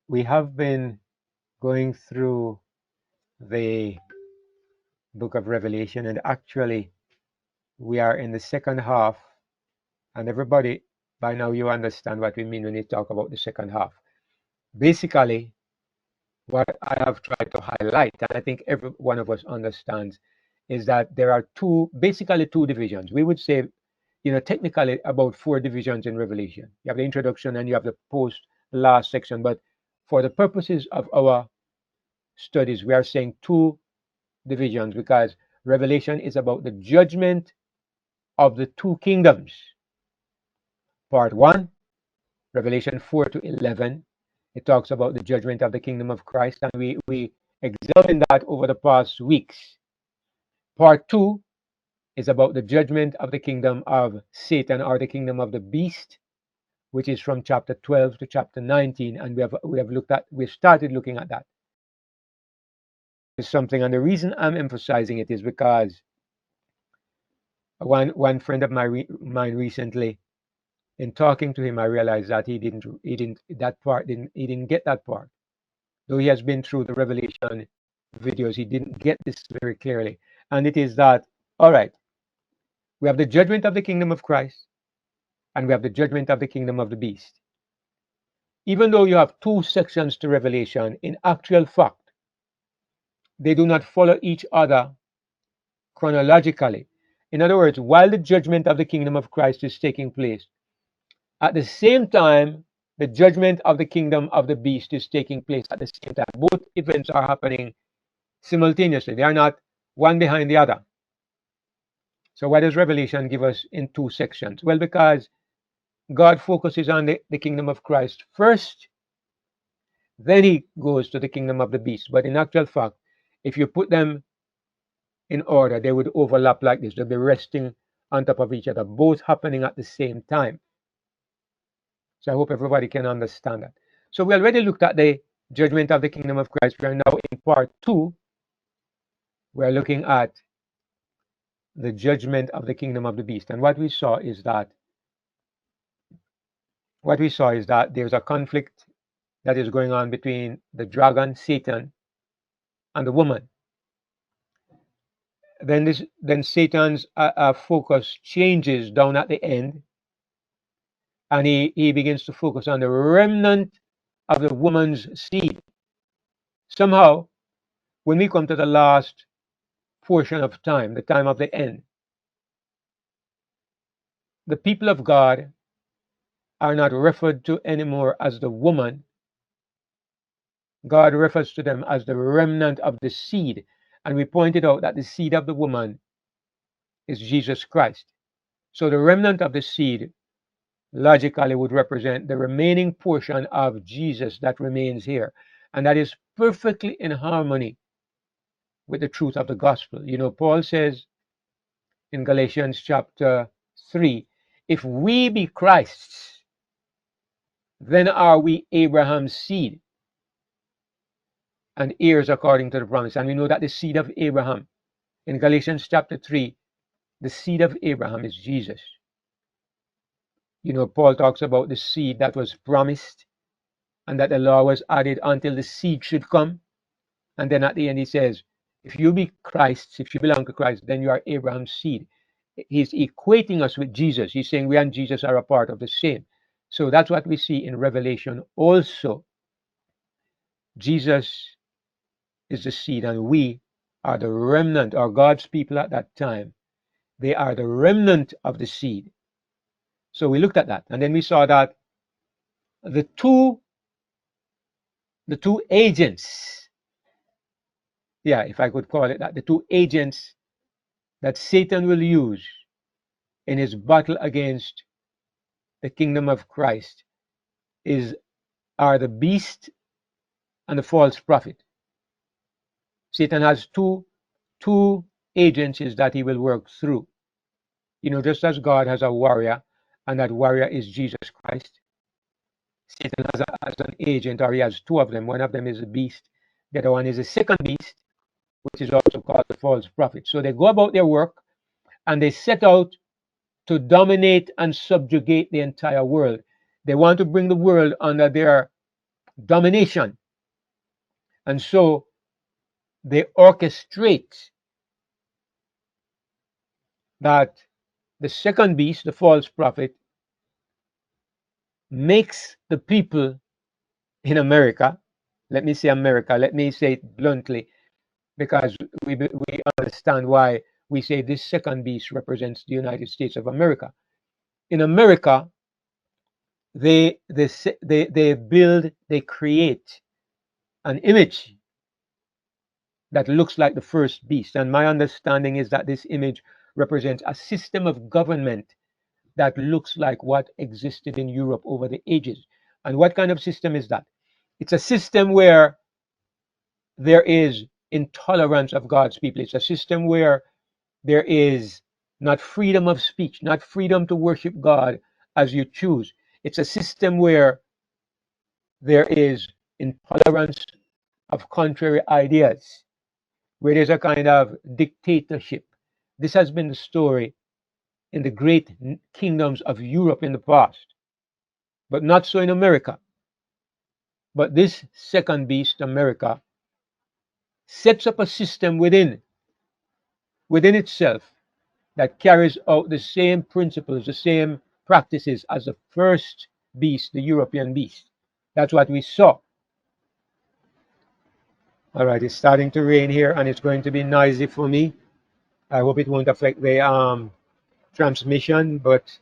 We have been going through the book of Revelation, and actually, we are in the second half. And everybody, by now, you understand what we mean when we talk about the second half. Basically, what I have tried to highlight, and I think every one of us understands, is that there are basically two divisions. We would say, technically about four divisions in Revelation. You have the introduction and you have the post last section, but for the purposes of our studies, we are saying two divisions because Revelation is about the judgment of the two kingdoms. Part 1, Revelation 4 to 11, it talks about the judgment of the kingdom of Christ, and we examined that over the past weeks. Part 2 is about the judgment of the kingdom of Satan, or the kingdom of the beast, which is from chapter 12 to chapter 19, and we've started looking at that. It's something, and the reason I'm emphasizing it is because one friend of mine recently, in talking to him, I realized that he didn't get that part. Though he has been through the Revelation videos, he didn't get this very clearly. And it is that, all right, we have the judgment of the kingdom of Christ, and we have the judgment of the kingdom of the beast. Even though you have two sections to Revelation, in actual fact, they do not follow each other chronologically. In other words, while the judgment of the kingdom of Christ is taking place, at the same time, the judgment of the kingdom of the beast is taking place at the same time. Both events are happening simultaneously. They are not one behind the other. So why does Revelation give us in two sections? Well, because God focuses on the kingdom of Christ first, then he goes to the kingdom of the beast. But in actual fact, if you put them in order, they would overlap like this. They'll be resting on top of each other, both happening at the same time. So I hope everybody can understand that. So we already looked at the judgment of the kingdom of Christ. We are now in part 2. We're looking at the judgment of the kingdom of the beast. And what we saw is that there's a conflict that is going on between the dragon, Satan, and the woman. Then Satan's focus changes down at the end, and he begins to focus on the remnant of the woman's seed. Somehow, when we come to the last portion of time, the time of the end, the people of God are not referred to anymore as the woman. God refers to them as the remnant of the seed. And we pointed out that the seed of the woman is Jesus Christ. So the remnant of the seed logically would represent the remaining portion of Jesus that remains here. And that is perfectly in harmony with the truth of the gospel. Paul says in Galatians chapter 3, if we be Christ's, then are we Abraham's seed and heirs according to the promise. And we know that the seed of Abraham, in Galatians chapter 3, the seed of Abraham is Jesus. Paul talks about the seed that was promised and that the law was added until the seed should come. And then at the end he says, if you be Christ's, if you belong to Christ, then you are Abraham's seed. He's equating us with Jesus. He's saying we and Jesus are a part of the same. So that's what we see in Revelation also. Jesus is the seed, and we are the remnant, or God's people at that time. They are the remnant of the seed. So we looked at that, and then we saw that the two agents, if I could call it that, the two agents that Satan will use in his battle against the kingdom of Christ are the beast and the false prophet. Satan has two agencies that he will work through. Just as God has a warrior, and that warrior is Jesus Christ, Satan has an agent, or he has two of them. One of them is a beast. The other one is a second beast, which is also called the false prophet. So they go about their work, and they set out to dominate and subjugate the entire world. They want to bring the world under their domination. And so they orchestrate that the second beast, the false prophet, makes the people in America, let me say America, let me say it bluntly, because we understand why we say this second beast represents the United States of America. In America, they build, they create an image that looks like the first beast. And my understanding is that this image represents a system of government that looks like what existed in Europe over the ages. And what kind of system is that? It's a system where there is intolerance of God's people. It's a system where there is not freedom of speech, not freedom to worship God as you choose. It's a system where there is intolerance of contrary ideas, where there's a kind of dictatorship. This has been the story in the great kingdoms of Europe in the past, but not so in America. But this second beast, America, sets up a system within itself that carries out the same principles, the same practices as the first beast, the European beast. That's what we saw. All right, it's starting to rain here and it's going to be noisy for me. I hope it won't affect the transmission, but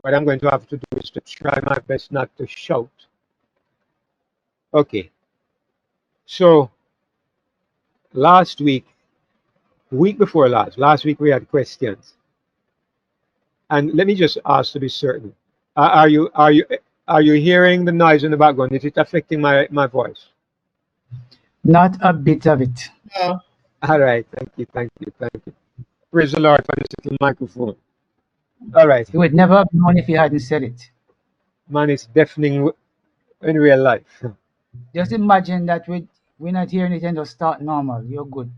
what I'm going to have to do is to try my best not to shout. Okay, so last week before last week we had questions. And let me just ask to be certain. Are you hearing the noise in the background? Is it affecting my voice? Not a bit of it. No. All right. Thank you. Praise the Lord for this little microphone. All right. You would never have known if you hadn't said it. Man, it's deafening in real life. Just imagine that we're not hearing it and just start normal. You're good.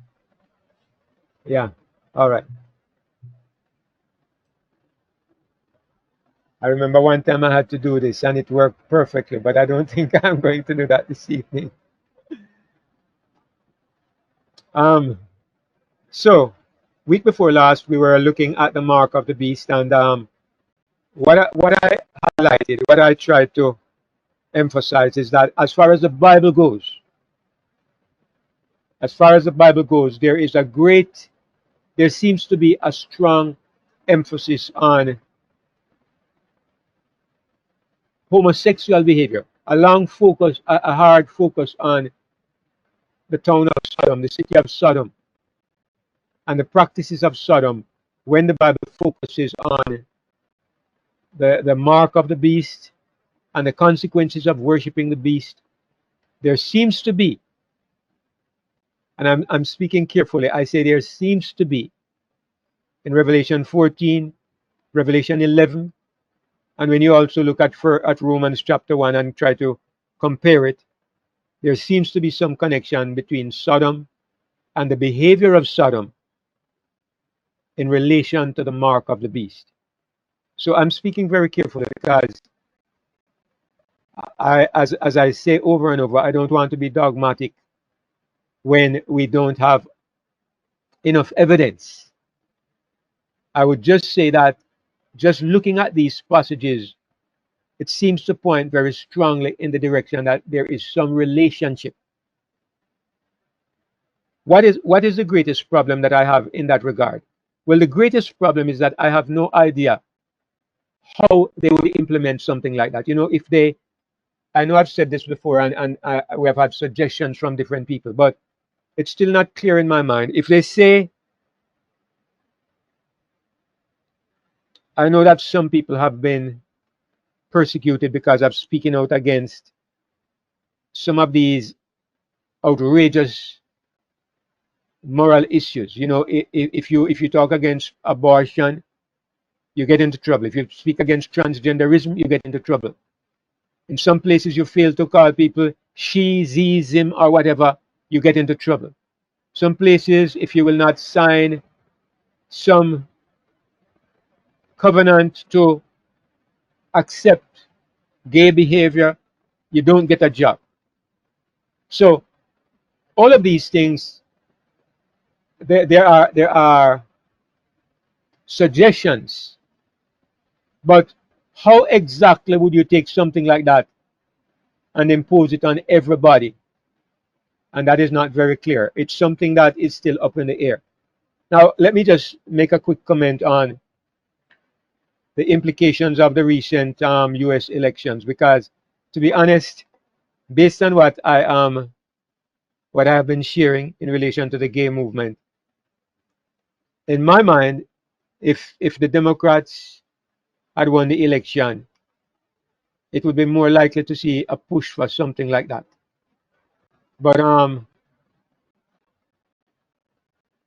Yeah. All right. I remember one time I had to do this and it worked perfectly, but I don't think I'm going to do that this evening. So week before last we were looking at the mark of the beast, and what I highlighted, what I tried to emphasize is that as far as the Bible goes, there seems to be a strong emphasis on homosexual behavior, a hard focus on the town of Sodom, the city of Sodom, and the practices of Sodom, when the Bible focuses on the mark of the beast and the consequences of worshiping the beast. There seems to be, and I'm speaking carefully, I say there seems to be, in Revelation 14, Revelation 11, and when you also look at Romans chapter 1 and try to compare it, there seems to be some connection between Sodom and the behavior of Sodom in relation to the mark of the beast. So I'm speaking very carefully because as I say over and over, I don't want to be dogmatic when we don't have enough evidence. I would just say that just looking at these passages, it seems to point very strongly in the direction that there is some relationship. What is the greatest problem that I have in that regard? Well, the greatest problem is that I have no idea how they would implement something like that. If they, I know I've said this before, and we have had suggestions from different people, but it's still not clear in my mind. If they say, I know that some people have been persecuted because of speaking out against some of these outrageous moral issues. If you talk against abortion, you get into trouble. If you speak against transgenderism, you get into trouble. In some places, you fail to call people she, ze, zim, or whatever, you get into trouble. Some places, if you will not sign some covenant to accept gay behavior, you don't get a job. So all of these things, there are suggestions, but how exactly would you take something like that and impose it on everybody? And that is not very clear. It's something that is still up in the air. Now, let me just make a quick comment on the implications of the recent U.S. elections, because, to be honest, based on what I have been sharing in relation to the gay movement, in my mind, if the Democrats had won the election, it would be more likely to see a push for something like that. But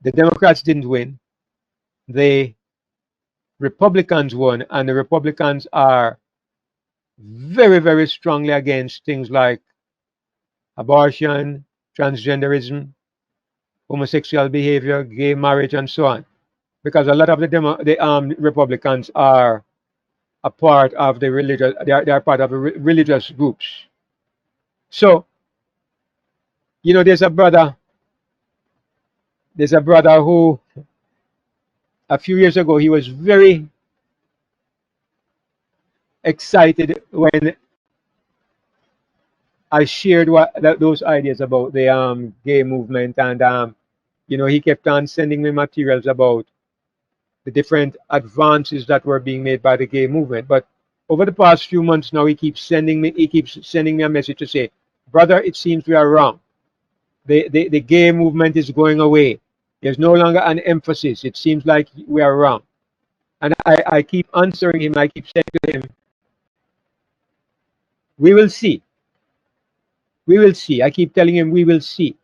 the Democrats didn't win. The Republicans won, and the Republicans are very, very strongly against things like abortion, transgenderism, homosexual behavior, gay marriage, and so on. Because a lot of the Republicans are a part of the religious, they are part of the religious groups. So, there's a brother who a few years ago he was very excited when I shared those ideas about the gay movement, and he kept on sending me materials about the different advances that were being made by the gay movement. But over the past few months now, he keeps sending me a message to say, brother, it seems we are wrong. The gay movement is going away. There's no longer an emphasis. It seems like we are wrong. And I keep answering him. I keep saying to him, we will see. We will see. I keep telling him we will see.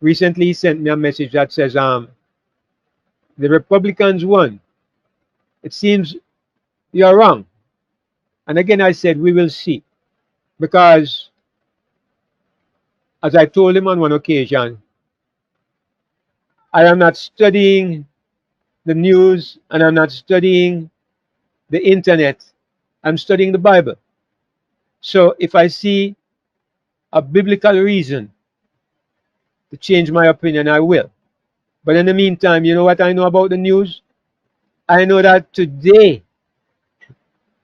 Recently, he sent me a message that says, the Republicans won. It seems you are wrong. And again, I said, we will see. Because, as I told him on one occasion, I am not studying the news and I'm not studying the internet. I'm studying the Bible. So if I see a biblical reason to change my opinion, I will. But in the meantime, you know what I know about the news? I know that today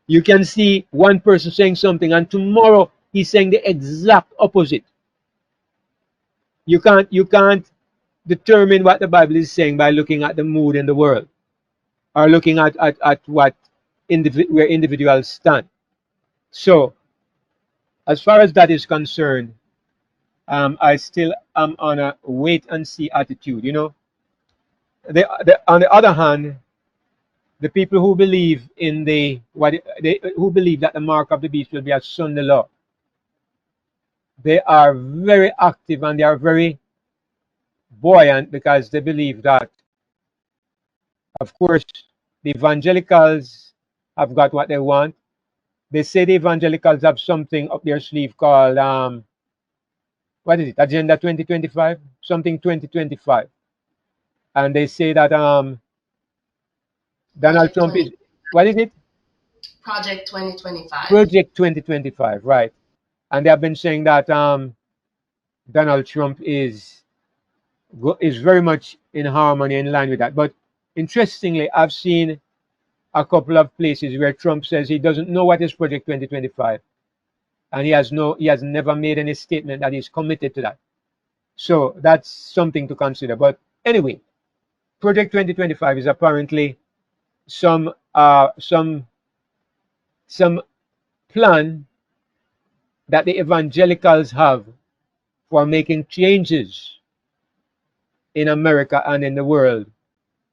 you can see one person saying something and tomorrow he's saying the exact opposite. You can't determine what the Bible is saying by looking at the mood in the world, or looking at what where individuals stand. So as far as that is concerned, I still am on a wait and see attitude. On the other hand, the people who believe in who believe that the mark of the beast will be a Sunday law, they are very active and they are very buoyant, because they believe that, of course, the evangelicals have got what they want. They say the evangelicals have something up their sleeve called what is it? Agenda 2025, something 2025, and they say that Donald Project Trump 20, is, what is it? Project 2025. Project 2025, right? And they have been saying that Donald Trump is very much in harmony, in line with that. But interestingly, I've seen a couple of places where Trump says he doesn't know what is Project 2025, and he has never made any statement that he's committed to that. So that's something to consider. But anyway, Project 2025 is apparently some some plan that the evangelicals have for making changes in America and in the world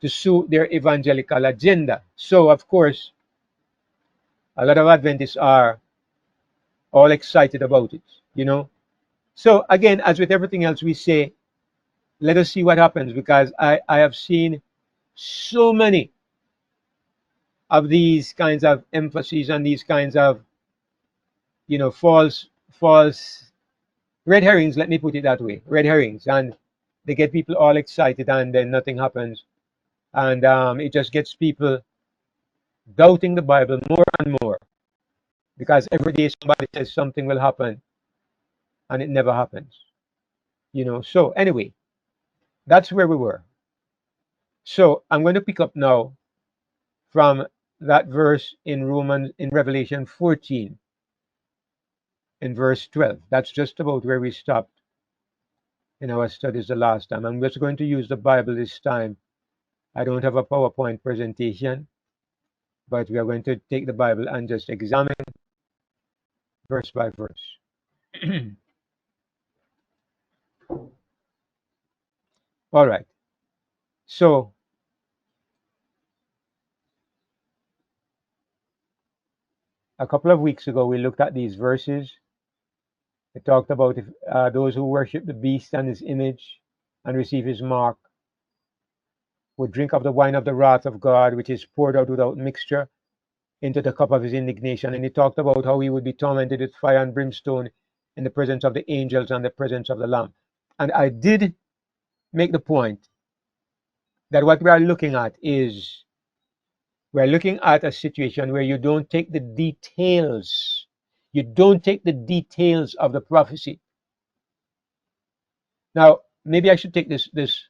to suit their evangelical agenda. So of course, a lot of Adventists are all excited about it. So again, as with everything else we say, let us see what happens, because I have seen so many of these kinds of emphases and these kinds of false red herrings, let me put it that way, red herrings, and they get people all excited and then nothing happens, and it just gets people doubting the Bible more and more, because every day somebody says something will happen, and it never happens. So anyway, that's where we were. So I'm going to pick up now from that verse in Revelation 14, in verse 12. That's just about where we stopped in our studies the last time. I'm just going to use the Bible this time. I don't have a PowerPoint presentation, but we are going to take the Bible and just examine verse by verse. All right. So a couple of weeks ago, we looked at these verses. It talked about those who worship the beast and his image and receive his mark would drink of the wine of the wrath of God, which is poured out without mixture into the cup of his indignation. And he talked about how he would be tormented with fire and brimstone in the presence of the angels and the presence of the Lamb. And I did make the point that what we are looking at is we're looking at a situation where you don't take the details. You don't take the details of the prophecy. Now, maybe I should take this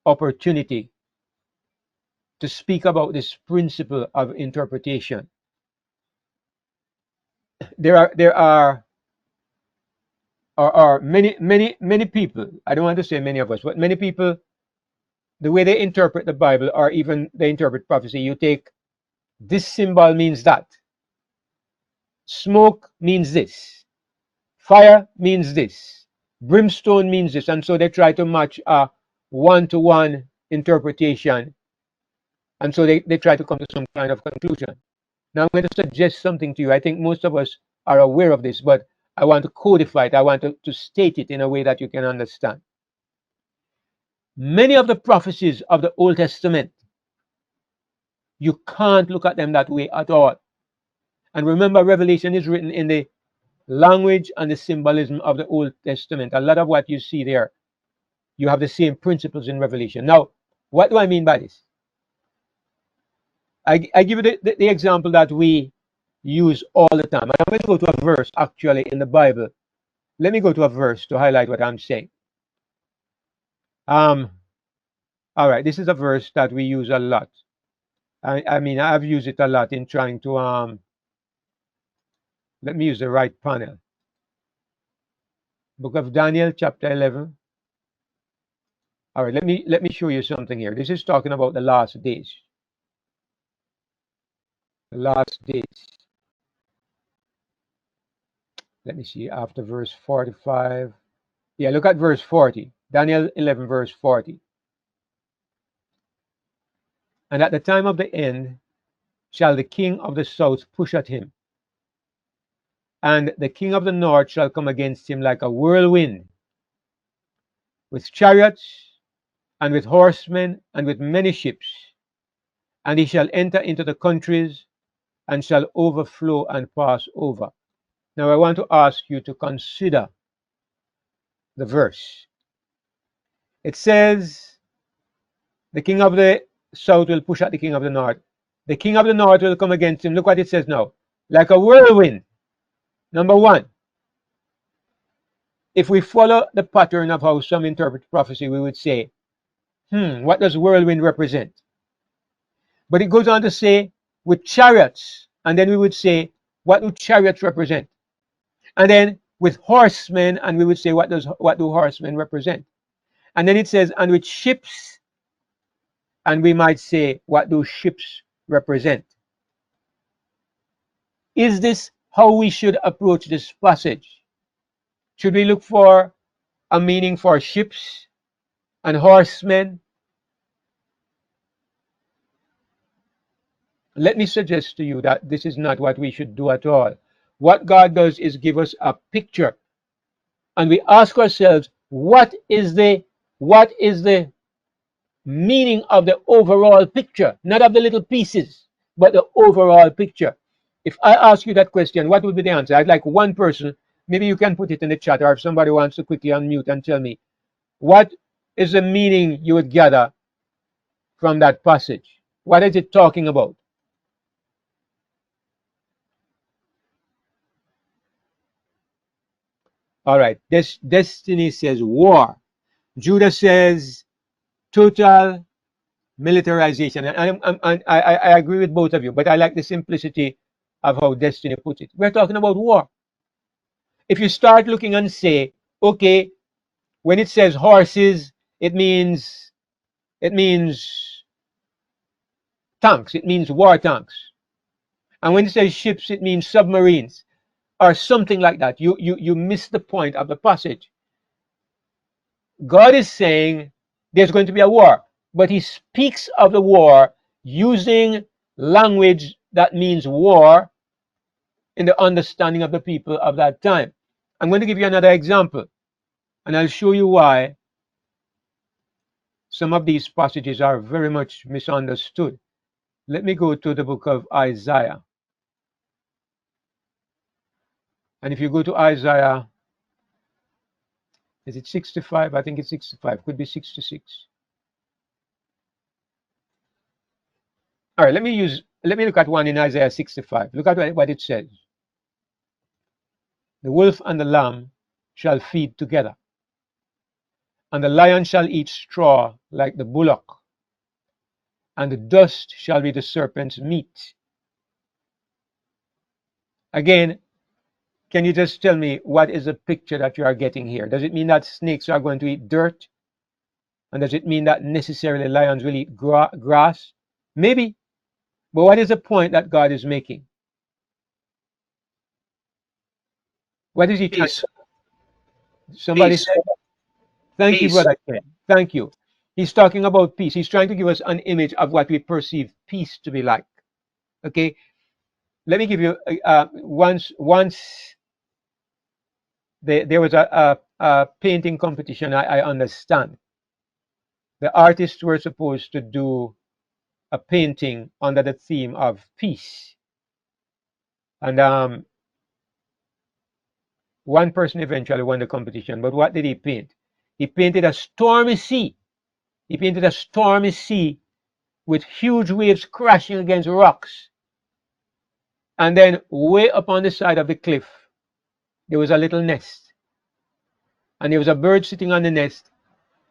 opportunity to speak about this principle of interpretation. There are many people. I don't want to say many of us, but many people, the way they interpret the Bible or even they interpret prophecy, you take this symbol means that, smoke means this, fire means this, brimstone means this, and so they try to match a one-to-one interpretation, and so they try to come to some kind of conclusion. Now I'm going to suggest something to you. I think most of us are aware of this, but I want to codify it. I want to state it in a way that you can understand. Many of the prophecies of the Old Testament, you can't look at them that way at all. And remember, Revelation is written in the language and the symbolism of the Old Testament. A lot of what you see there, you have the same principles in Revelation. Now, what do I mean by this? I give you the example that we use all the time. I'm going to go to a verse actually in the Bible. Let me go to a verse to highlight what I'm saying. All right, this is a verse that we use a lot. I mean, I've used it a lot in trying to let me use the right panel. Book of Daniel, chapter 11. All right, let me show you something here. This is talking about the last days. The last days. Let me see, after verse 45. Yeah, look at verse 40. Daniel 11, verse 40. And at the time of the end shall the king of the south push at him, and the king of the north shall come against him like a whirlwind, with chariots, and with horsemen, and with many ships. And he shall enter into the countries, and shall overflow and pass over. Now I want to ask you to consider the verse. It says, the king of the south will push at the king of the north. The king of the north will come against him. Look what it says now. Like a whirlwind. Number one, if we follow the pattern of how some interpret prophecy, we would say, what does whirlwind represent? But it goes on to say, with chariots. And then we would say, what do chariots represent? And then with horsemen, and we would say, what do horsemen represent? And then it says, and with ships, and we might say, what do ships represent? Is this how we should approach this passage? Should we look for a meaning for ships and horsemen? Let me suggest to you that this is not what we should do at all. What God does is give us a picture, and we ask ourselves, what is the meaning of the overall picture, not of the little pieces, but the overall picture. If I ask you that question, what would be the answer? I'd like one person, maybe you can put it in the chat, or if somebody wants to quickly unmute and tell me, what is the meaning you would gather from that passage? What is it talking about? All right. This Destiny says war. Judah says total militarization. And I agree with both of you, but I like the simplicity of how Destiny puts it. We're talking about war. If you start looking and say, okay, when it says horses, it means tanks. It means war tanks. And when it says ships, it means submarines or something like that. You miss the point of the passage. God is saying there's going to be a war, but he speaks of the war using language that means war in the understanding of the people of that time. I'm going to give you another example, and I'll show you why some of these passages are very much misunderstood. Let me go to the book of Isaiah. And if you go to Isaiah, is it 65? I think it's 65. Could be 66. All right, let me look at one in Isaiah 65. Look at what it says. The wolf and the lamb shall feed together, and the lion shall eat straw like the bullock, and the dust shall be the serpent's meat. Again, can you just tell me what is the picture that you are getting here? Does it mean that snakes are going to eat dirt? And does it mean that necessarily lions will eat grass? Maybe. But what is the point that God is making? What is he trying Peace. to somebody Peace. say? Thank you, Peace. brother Ken. Thank you. He's talking about peace. He's trying to give us an image of what we perceive peace to be like. Okay, let me give you once there was a painting competition. I understand the artists were supposed to do a painting under the theme of peace, and one person eventually won the competition. But what did he paint? He painted a stormy sea. He painted a stormy sea with huge waves crashing against rocks. And then way up on the side of the cliff, there was a little nest. And there was a bird sitting on the nest,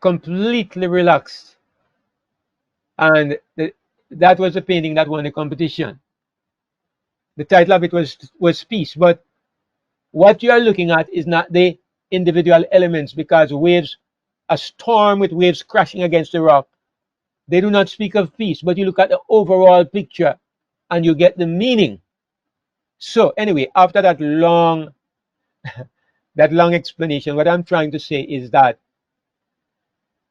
completely relaxed. And that was the painting that won the competition. The title of it was Peace. But what you are looking at is not the individual elements, because waves, a storm with waves crashing against the rock, they do not speak of peace, but you look at the overall picture and you get the meaning. So anyway, after that long explanation, what I'm trying to say is that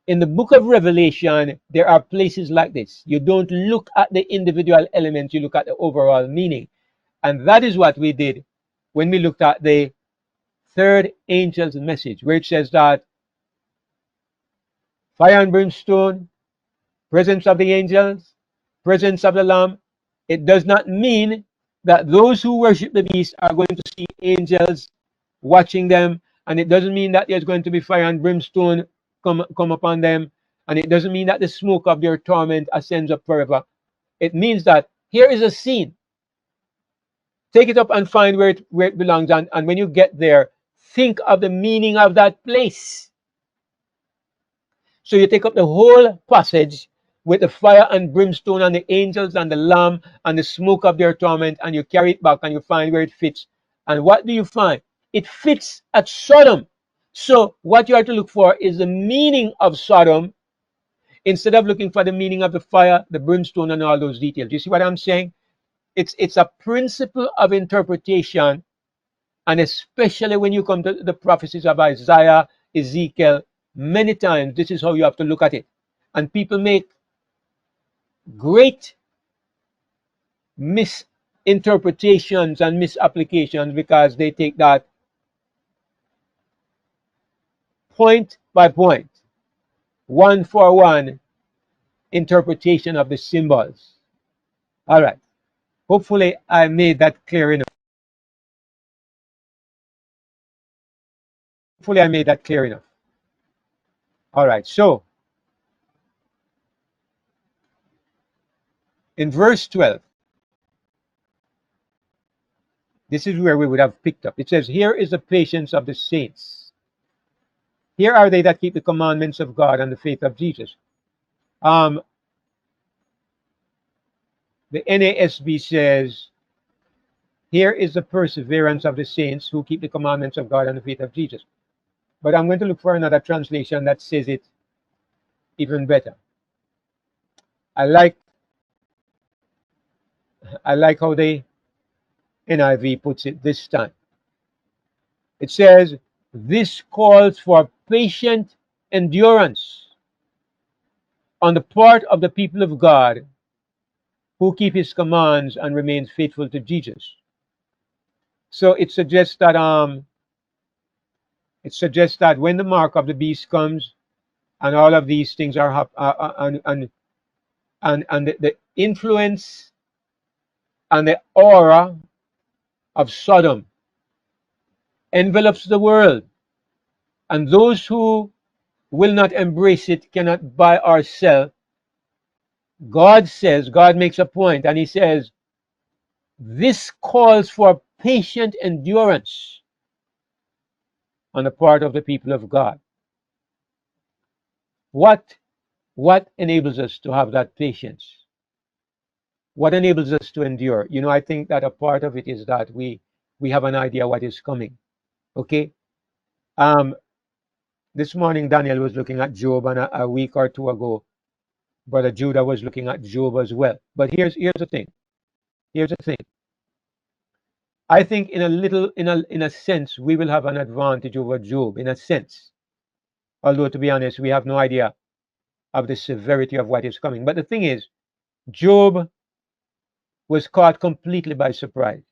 in the book of Revelation, there are places like this. You don't look at the individual elements, you look at the overall meaning. And that is what we did when we looked at the third angel's message, where it says that fire and brimstone, presence of the angels, presence of the Lamb. It does not mean that those who worship the beast are going to see angels watching them, and it doesn't mean that there's going to be fire and brimstone come upon them, and it doesn't mean that the smoke of their torment ascends up forever. It means that here is a scene. Take it up and find where it belongs, and when you get there, think of the meaning of that place. So you take up the whole passage with the fire and brimstone and the angels and the lamb and the smoke of their torment, and you carry it back and you find where it fits. And what do you find? It fits at Sodom. So what you have to look for is the meaning of Sodom instead of looking for the meaning of the fire, the brimstone, and all those details. You see what I'm saying? It's a principle of interpretation, and especially when you come to the prophecies of Isaiah, Ezekiel, many times this is how you have to look at it. And people make great misinterpretations and misapplications because they take that point by point, one for one interpretation of the symbols. All right. Hopefully, I made that clear enough. Hopefully, I made that clear enough. All right. So, in verse 12, This is where we would have picked up. It says, here is the patience of the saints. Here are they that keep the commandments of God and the faith of Jesus. The NASB says, here is the perseverance of the saints who keep the commandments of God and the faith of Jesus. But I'm going to look for another translation that says it even better. I like how the NIV puts it this time. It says, this calls for patient endurance on the part of the people of God who keep his commands and remain faithful to Jesus. So it suggests that when the mark of the beast comes and all of these things are and the influence and the aura of Sodom envelops the world, and those who will not embrace it cannot buy or sell. God makes a point, and he says, this calls for patient endurance on the part of the people of God. What enables us to have that patience? What enables us to endure? I think that a part of it is that we have an idea what is coming. Okay. This morning Daniel was looking at Job, and a week or two ago Brother Judah was looking at Job as well. But here's the thing. Here's the thing. I think in a sense we will have an advantage over Job, in a sense. Although, to be honest, we have no idea of the severity of what is coming. But the thing is, Job was caught completely by surprise.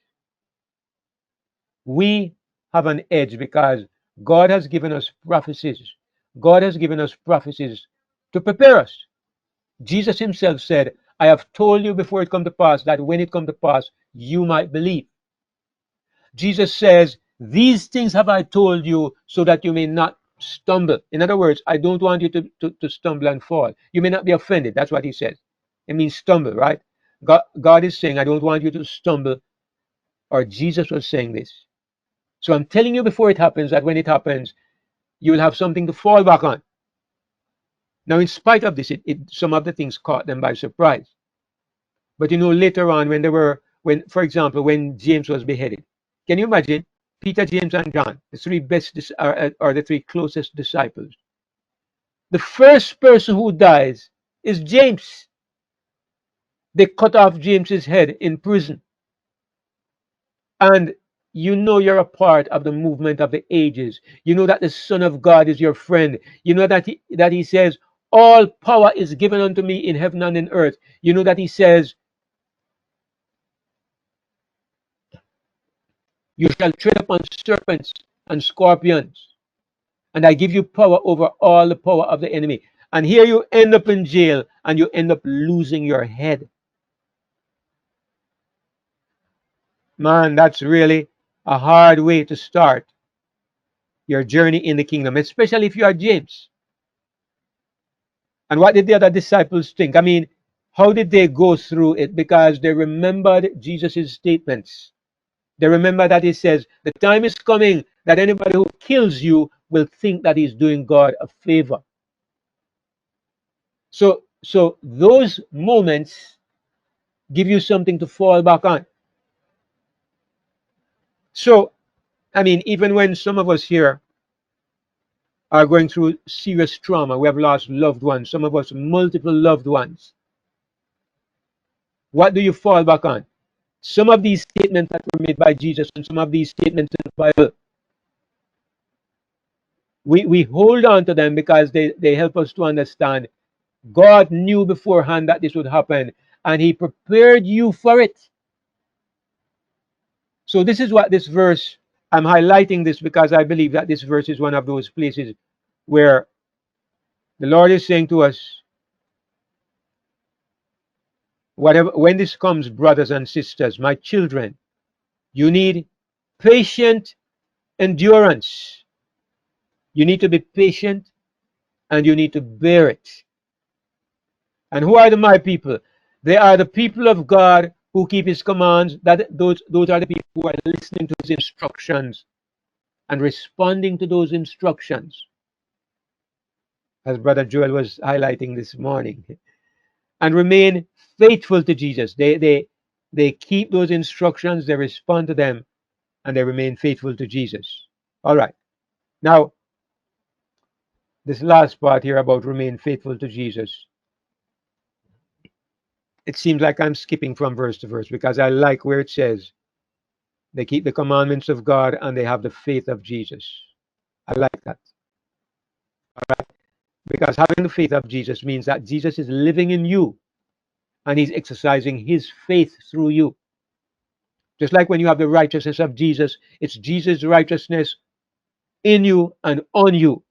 We have an edge because God has given us prophecies. God has given us prophecies to prepare us. Jesus himself said, I have told you before it come to pass, that when it come to pass, you might believe. Jesus says, these things have I told you so that you may not stumble. In other words, I don't want you to stumble and fall. You may not be offended. That's what he says. It means stumble, right? God is saying, I don't want you to stumble, or Jesus was saying this. So I'm telling you before it happens, that when it happens, you will have something to fall back on. Now, in spite of this, some of the things caught them by surprise. But later on, for example, when James was beheaded, can you imagine? Peter, James, and John, the three best or the three closest disciples. The first person who dies is James. They cut off James's head in prison. And you're a part of the movement of the ages. You know that the Son of God is your friend. You know that he says, all power is given unto me in heaven and in earth. You know that he says, you shall tread upon serpents and scorpions, and I give you power over all the power of the enemy. And here you end up in jail, and you end up losing your head. Man, that's really a hard way to start your journey in the kingdom, especially if you are James. And what did the other disciples think? I mean, how did they go through it? Because they remembered Jesus' statements. They remember that he says, the time is coming that anybody who kills you will think that he's doing God a favor. So those moments give you something to fall back on. So, I mean, even when some of us here are going through serious trauma, we have lost loved ones, some of us multiple loved ones. What do you fall back on? Some of these statements that were made by Jesus and some of these statements in the Bible, we hold on to them because they help us to understand God knew beforehand that this would happen, and he prepared you for it. So this is what this verse, I'm highlighting this because I believe that this verse is one of those places where the Lord is saying to us, when this comes, brothers and sisters, my children, you need patient endurance. You need to be patient, and you need to bear it. And who are my people? They are the people of God who keep his commands, those are the people who are listening to his instructions and responding to those instructions, as Brother Joel was highlighting this morning, and remain faithful to Jesus. They keep those instructions, they respond to them, and they remain faithful to Jesus. All right. Now, this last part here about remain faithful to Jesus, it seems like I'm skipping from verse to verse because I like where it says they keep the commandments of God and they have the faith of Jesus. I like that. All right. Because having the faith of Jesus means that Jesus is living in you and he's exercising his faith through you. Just like when you have the righteousness of Jesus, it's Jesus' righteousness in you and on you.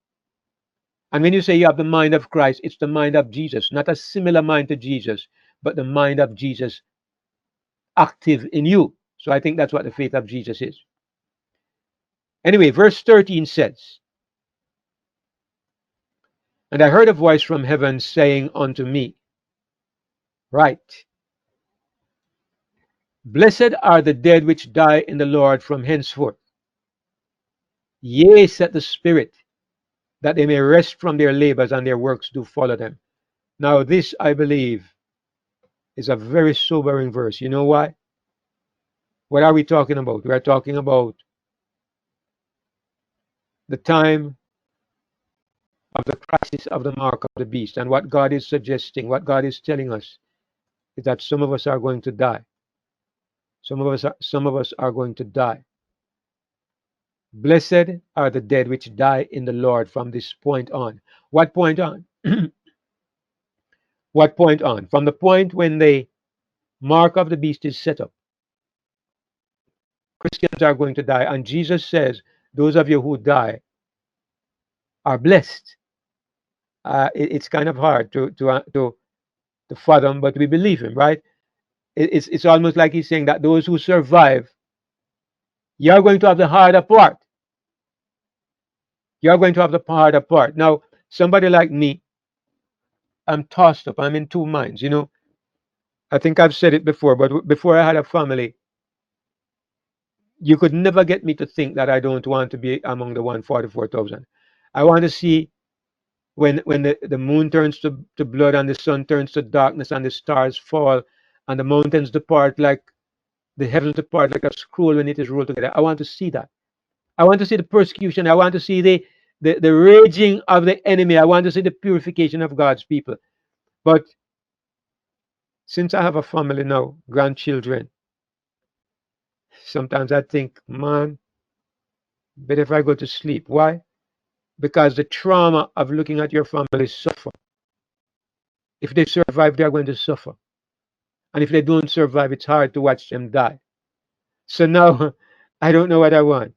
And when you say you have the mind of Christ, it's the mind of Jesus, not a similar mind to Jesus, but the mind of Jesus active in you. So I think that's what the faith of Jesus is. Anyway, verse 13 says, "And I heard a voice from heaven saying unto me, Write, Blessed are the dead which die in the Lord from henceforth. Yea, said the Spirit, that they may rest from their labors and their works do follow them." Now, this, I believe, is a very sobering verse. You know why? What are we talking about? We are talking about the time of the crisis of the mark of the beast. And what God is suggesting, what God is telling us, is that some of us are going to die. Some of us are going to die. Blessed are the dead which die in the Lord from this point on. What point on? What point on? From the point when the mark of the beast is set up. Christians are going to die. And Jesus says, those of you who die are blessed. It's kind of hard to fathom, but we believe him, right? It's almost like he's saying that those who survive, you're going to have the harder part. You're going to have the harder part. Now, somebody like me, I'm tossed up. I'm in two minds. You know, I think I've said it before, but before I had a family, you could never get me to think that I don't want to be among the 144,000. I want to see when the moon turns to blood and the sun turns to darkness and the stars fall and the mountains depart like the heavens depart like a scroll when it is rolled together. I want to see that. I want to see the persecution. I want to see the raging of the enemy. I want to see the purification of God's people. But since I have a family now, grandchildren, sometimes I think, man, better if I go to sleep. Why? Because the trauma of looking at your family suffer. If they survive, they're going to suffer. And if they don't survive, it's hard to watch them die. So now I don't know what I want.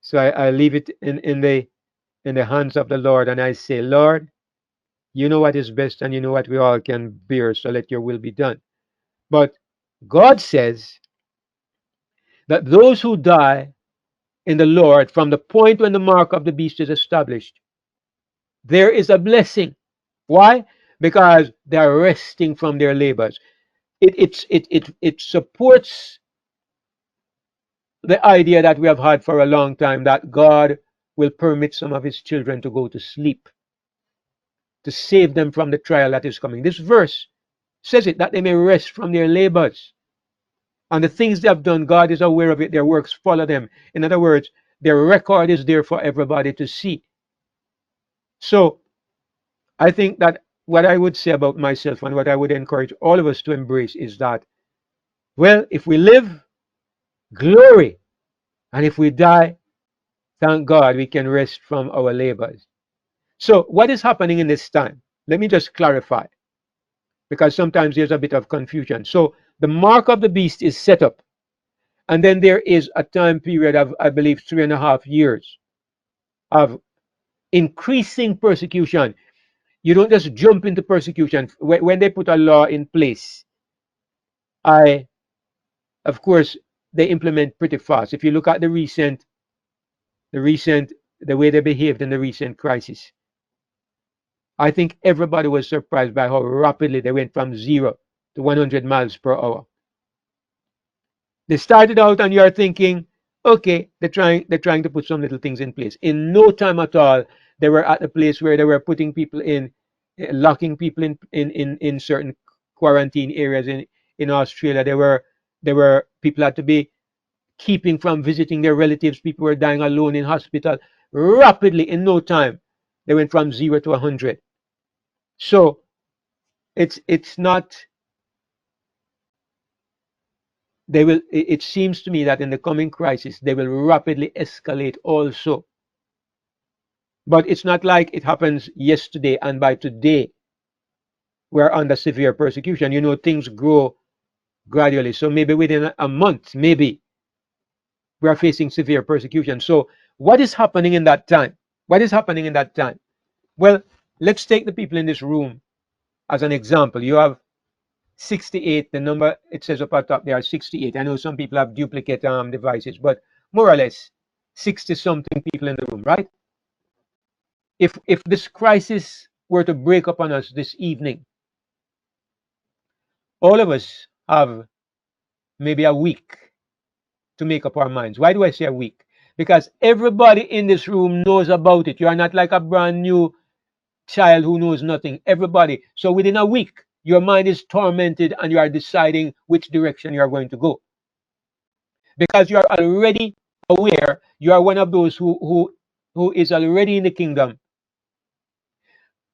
So I leave it in the hands of the Lord and I say, Lord, you know what is best and you know what we all can bear, so let your will be done. But God says that those who die in the Lord from the point when the mark of the beast is established, there is a blessing. Why? Because they are resting from their labors. It supports the idea that we have had for a long time that God will permit some of his children to go to sleep to save them from the trial that is coming. This verse says it, that they may rest from their labors. And the things they have done, God is aware of it. Their works follow them. In other words, their record is there for everybody to see. So I think that what I would say about myself and what I would encourage all of us to embrace is that, well, if we live, glory. And if we die, thank God we can rest from our labors. So what is happening in this time? Let me just clarify, because sometimes there's a bit of confusion. So the mark of the beast is set up. And then there is a time period of, I believe, 3.5 years of increasing persecution. You don't just jump into persecution. When they put a law in place, of course, they implement pretty fast. If you look at the way they behaved in the recent crisis, I think everybody was surprised by how rapidly they went from 0 to 100 miles per hour. They started out and you are thinking, okay, they're trying to put some little things in place. In no time at all, they were at a place where they were putting people in, locking people in certain quarantine areas in Australia. There were people had to be keeping from visiting their relatives. People were dying alone in hospital rapidly. In no time, they went from 0 to 100. So it's not. They will. It seems to me that in the coming crisis, they will rapidly escalate also. But it's not like it happens yesterday and by today we're under severe persecution. Things grow gradually. So maybe within a month, maybe we are facing severe persecution. So what is happening in that time? What is happening in that time? Well, let's take the people in this room as an example. You have 68, the number it says up at top there are 68. I know some people have duplicate devices, but more or less 60 something people in the room, right? If this crisis were to break upon us this evening, all of us have maybe a week to make up our minds. Why do I say a week? Because everybody in this room knows about it. You are not like a brand new child who knows nothing. Everybody. So within a week, your mind is tormented and you are deciding which direction you are going to go. Because you are already aware, you are one of those who is already in the kingdom.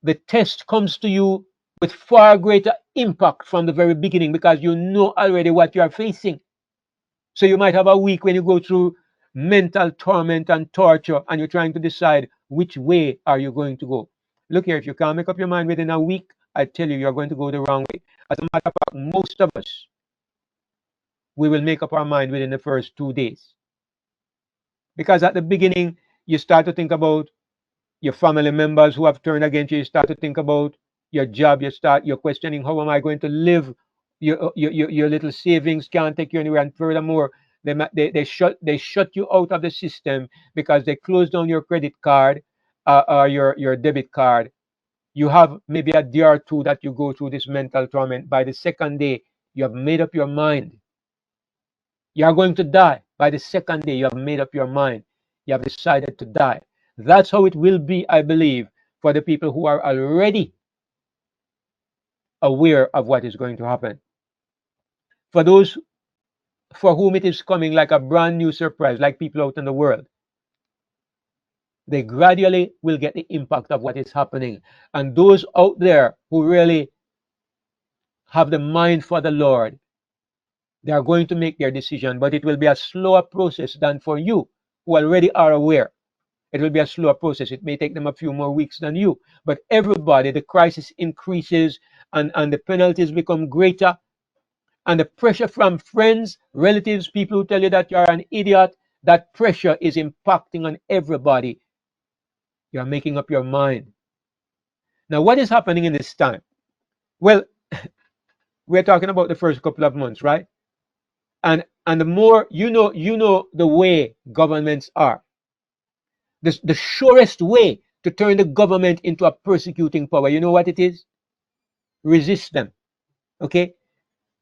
The test comes to you with far greater impact from the very beginning because you know already what you are facing. So you might have a week when you go through mental torment and torture and you're trying to decide which way are you going to go. Look here, if you can't make up your mind within a week, I tell you, you're going to go the wrong way. As a matter of fact, most of us, we will make up our mind within the first 2 days. Because at the beginning, you start to think about your family members who have turned against you. You start to think about your job. You're questioning, how am I going to live? Your little savings can't take you anywhere. And furthermore, they shut you out of the system because they close down your credit card or your debit card. You have maybe a day or two that you go through this mental torment. By the second day, you have made up your mind. You are going to die. By the second day, you have made up your mind. You have decided to die. That's how it will be, I believe, for the people who are already aware of what is going to happen. For those for whom it is coming like a brand new surprise, like people out in the world, they gradually will get the impact of what is happening. And those out there who really have the mind for the Lord, they are going to make their decision, but it will be a slower process than for you who already are aware. It will be a slower process. It may take them a few more weeks than you. But everybody, the crisis increases and the penalties become greater. And the pressure from friends, relatives, people who tell you that you're an idiot, that pressure is impacting on everybody. You're making up your mind. Now, what is happening in this time? Well, we're talking about the first couple of months, right? And the more you know the way governments are. The surest way to turn the government into a persecuting power, you know what it is? Resist them. Okay?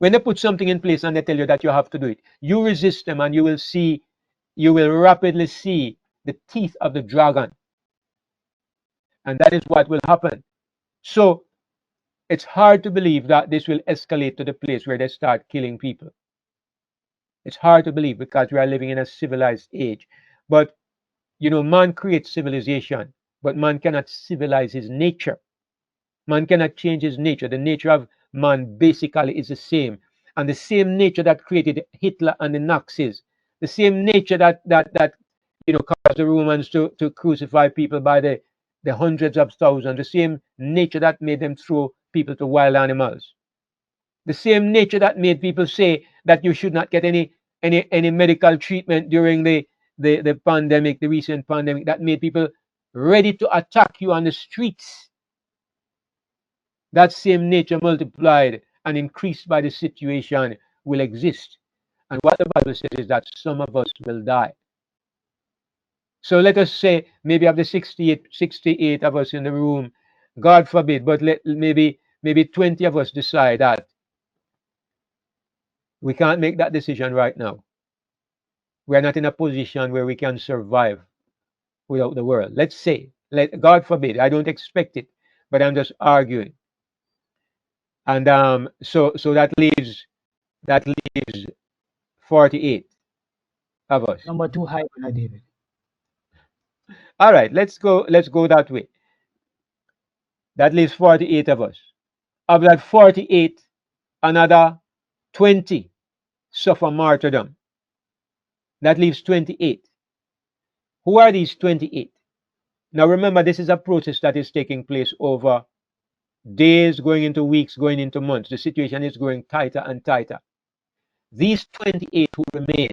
When they put something in place and they tell you that you have to do it, you resist them and you will rapidly see the teeth of the dragon. And that is what will happen. So it's hard to believe that this will escalate to the place where they start killing people. It's hard to believe because we are living in a civilized age. But man creates civilization, but man cannot civilize his nature. Man cannot change his nature. The nature of man basically is the same. And the same nature that created Hitler and the Nazis, the same nature that caused the Romans to crucify people by the hundreds of thousands, the same nature that made them throw people to wild animals, the same nature that made people say that you should not get any medical treatment during the pandemic, the recent pandemic, that made people ready to attack you on the streets. That same nature multiplied and increased by the situation will exist. And what the Bible says is that some of us will die. So let us say maybe of the 68 of us in the room, God forbid, but maybe 20 of us decide that We can't make that decision right now. We are not in a position where we can survive without the world. Let's say, God forbid, I don't expect it, but I'm just arguing. And so that leaves 48 of us. Number two high, Brother David. All right, let's go that way. That leaves 48 of us. Of that 48, another 20 suffer martyrdom. That leaves 28. Who are these 28? Now remember, this is a process that is taking place over days, going into weeks, going into months. The situation is growing tighter and tighter. These 28 who remain,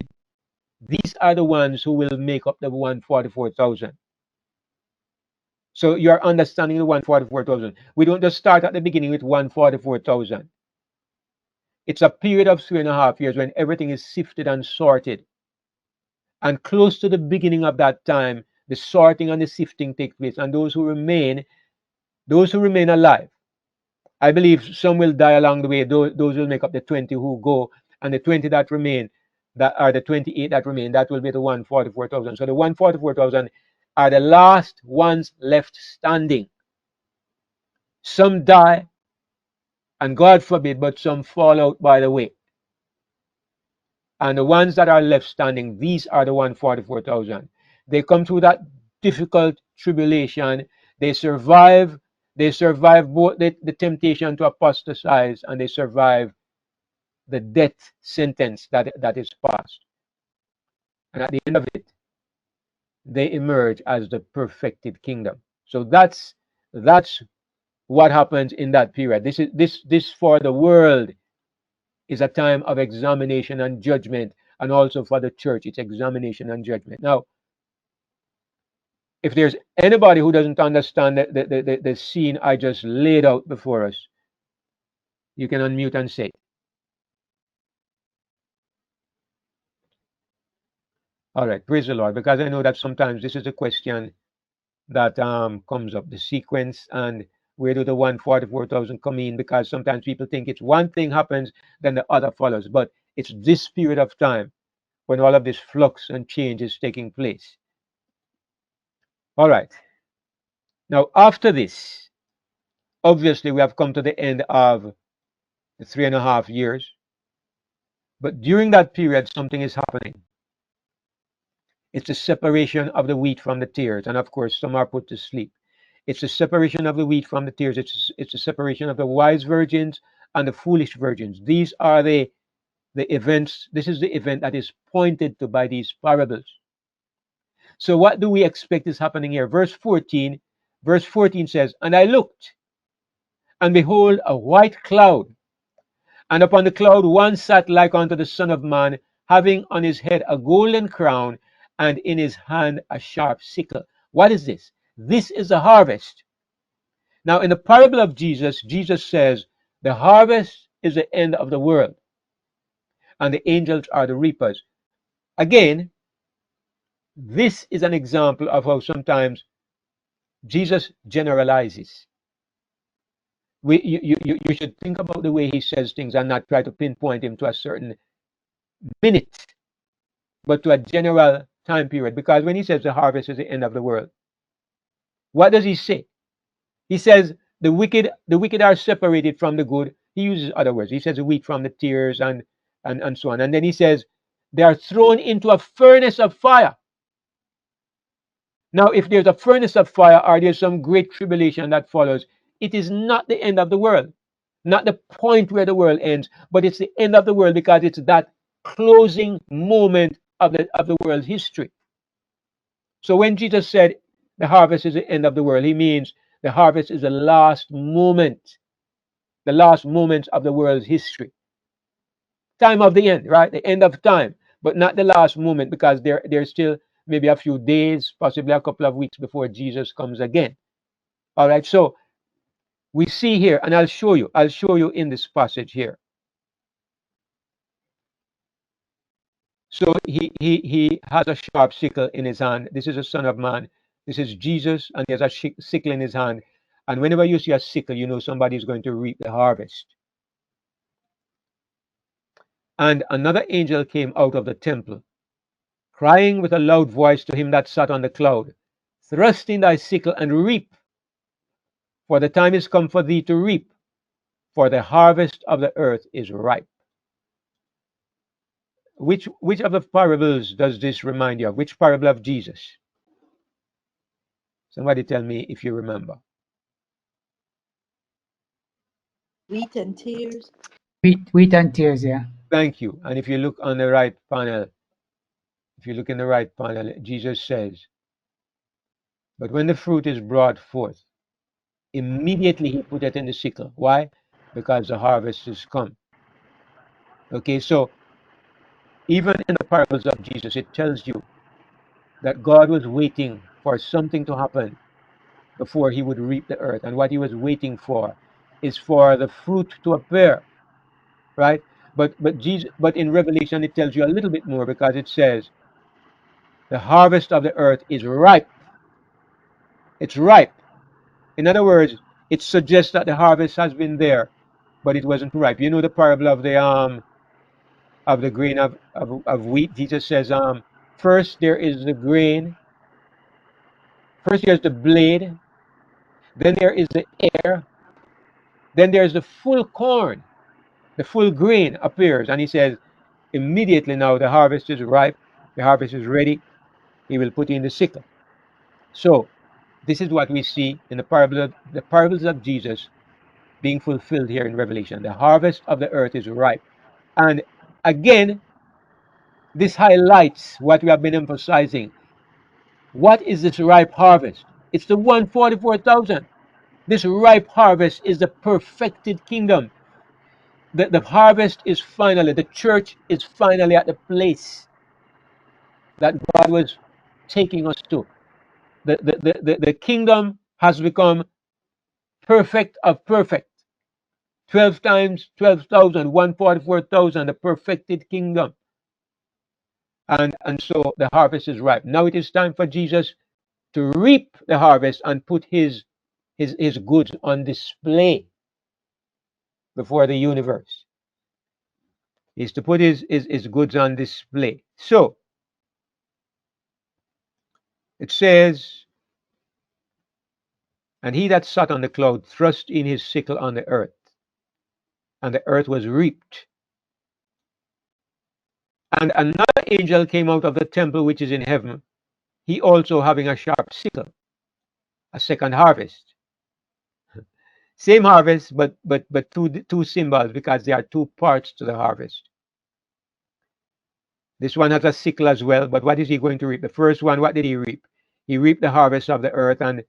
these are the ones who will make up the 144,000. So you're understanding the 144,000. We don't just start at the beginning with 144,000. It's a period of 3.5 years when everything is sifted and sorted. And close to the beginning of that time, the sorting and the sifting take place. And those who remain alive, I believe some will die along the way. Those will make up the 20 who go, and the 20 that remain, that are the 28 that remain, that will be the 144,000. So the 144,000 are the last ones left standing. Some die, and God forbid, but some fall out by the way. And the ones that are left standing, these are the 144,000. They come through that difficult tribulation. They survive. They survive both the temptation to apostatize, and they survive the death sentence that is passed. And at the end of it, they emerge as the perfected kingdom. So that's what happens in that period. This for the world is a time of examination and judgment, and also for the church, it's examination and judgment. Now, if there's anybody who doesn't understand the scene I just laid out before us, you can unmute and say, all right, praise the Lord, because I know that sometimes this is a question that comes up, the sequence, and where do the 144,000 come in, because sometimes people think it's one thing happens, then the other follows, but it's this period of time when all of this flux and change is taking place. All right. Now, after this, obviously, we have come to the end of the 3.5 years. But during that period, something is happening. It's the separation of the wheat from the tares. And of course, some are put to sleep. It's the separation of the wheat from the tares. It's the separation of the wise virgins and the foolish virgins. These are the events. This is the event that is pointed to by these parables. So what do we expect is happening here? Verse 14 says, "And I looked, and behold, a white cloud, and upon the cloud one sat like unto the Son of Man, having on his head a golden crown, and in his hand a sharp sickle." What is this? This is the harvest. Now, in the parable of Jesus, Jesus says, the harvest is the end of the world, and the angels are the reapers. Again, this is an example of how sometimes Jesus generalizes. You should think about the way he says things and not try to pinpoint him to a certain minute, but to a general time period. Because when he says the harvest is the end of the world, what does he say? He says the wicked are separated from the good. He uses other words. He says the wheat from the tares, and so on. And then he says they are thrown into a furnace of fire. Now, if there's a furnace of fire or there's some great tribulation that follows, it is not the end of the world, not the point where the world ends, but it's the end of the world because it's that closing moment of the world's history. So when Jesus said the harvest is the end of the world, he means the harvest is the last moment of the world's history. Time of the end, right? The end of time, but not the last moment, because there's still maybe a few days, possibly a couple of weeks before Jesus comes again. All right, so we see here, and I'll show you in this passage here. So he has a sharp sickle in his hand. This is the Son of Man. This is Jesus, and he has a sickle in his hand. And whenever you see a sickle, you know somebody is going to reap the harvest. And another angel came out of the temple, crying with a loud voice to him that sat on the cloud, thrust in thy sickle and reap, for the time is come for thee to reap, for the harvest of the earth is ripe. Which of the parables does this remind you of? Which parable of Jesus? Somebody tell me if you remember. Wheat and tears. Wheat and tears, yeah. Thank you. And if you look on the right panel, if you look in the right panel, Jesus says, but when the fruit is brought forth, immediately he put it in the sickle. Why? Because the harvest is come. Okay, so even in the parables of Jesus, it tells you that God was waiting for something to happen before he would reap the earth. And what he was waiting for is for the fruit to appear, right? But in Revelation it tells you a little bit more, because it says the harvest of the earth is ripe. It's ripe. In other words, it suggests that the harvest has been there, but it wasn't ripe. You know the parable of the grain of wheat. Jesus says, first there is the grain, first there's the blade, then there is the ear, then there's the full corn, the full grain appears, and he says, immediately now the harvest is ripe, the harvest is ready, he will put in the sickle. So this is what we see in the parables of Jesus being fulfilled here in Revelation. The harvest of the earth is ripe. And again, this highlights what we have been emphasizing. What is this ripe harvest? It's the 144,000. This ripe harvest is the perfected kingdom. The harvest is finally, the church is finally at the place that God was taking us to. The kingdom has become perfect of perfect. 12 times 12,000, 144,000, the perfected kingdom. And so the harvest is ripe. Now it is time for Jesus to reap the harvest and put his goods on display before the universe. He's to put his goods on display. So it says, and he that sat on the cloud thrust in his sickle on the earth, and the earth was reaped. And another angel came out of the temple which is in heaven, he also having a sharp sickle, a second harvest. Same harvest, but two symbols, because there are two parts to the harvest. This one has a sickle as well, but what is he going to reap? The first one, what did he reap? He reaped the harvest of the earth, and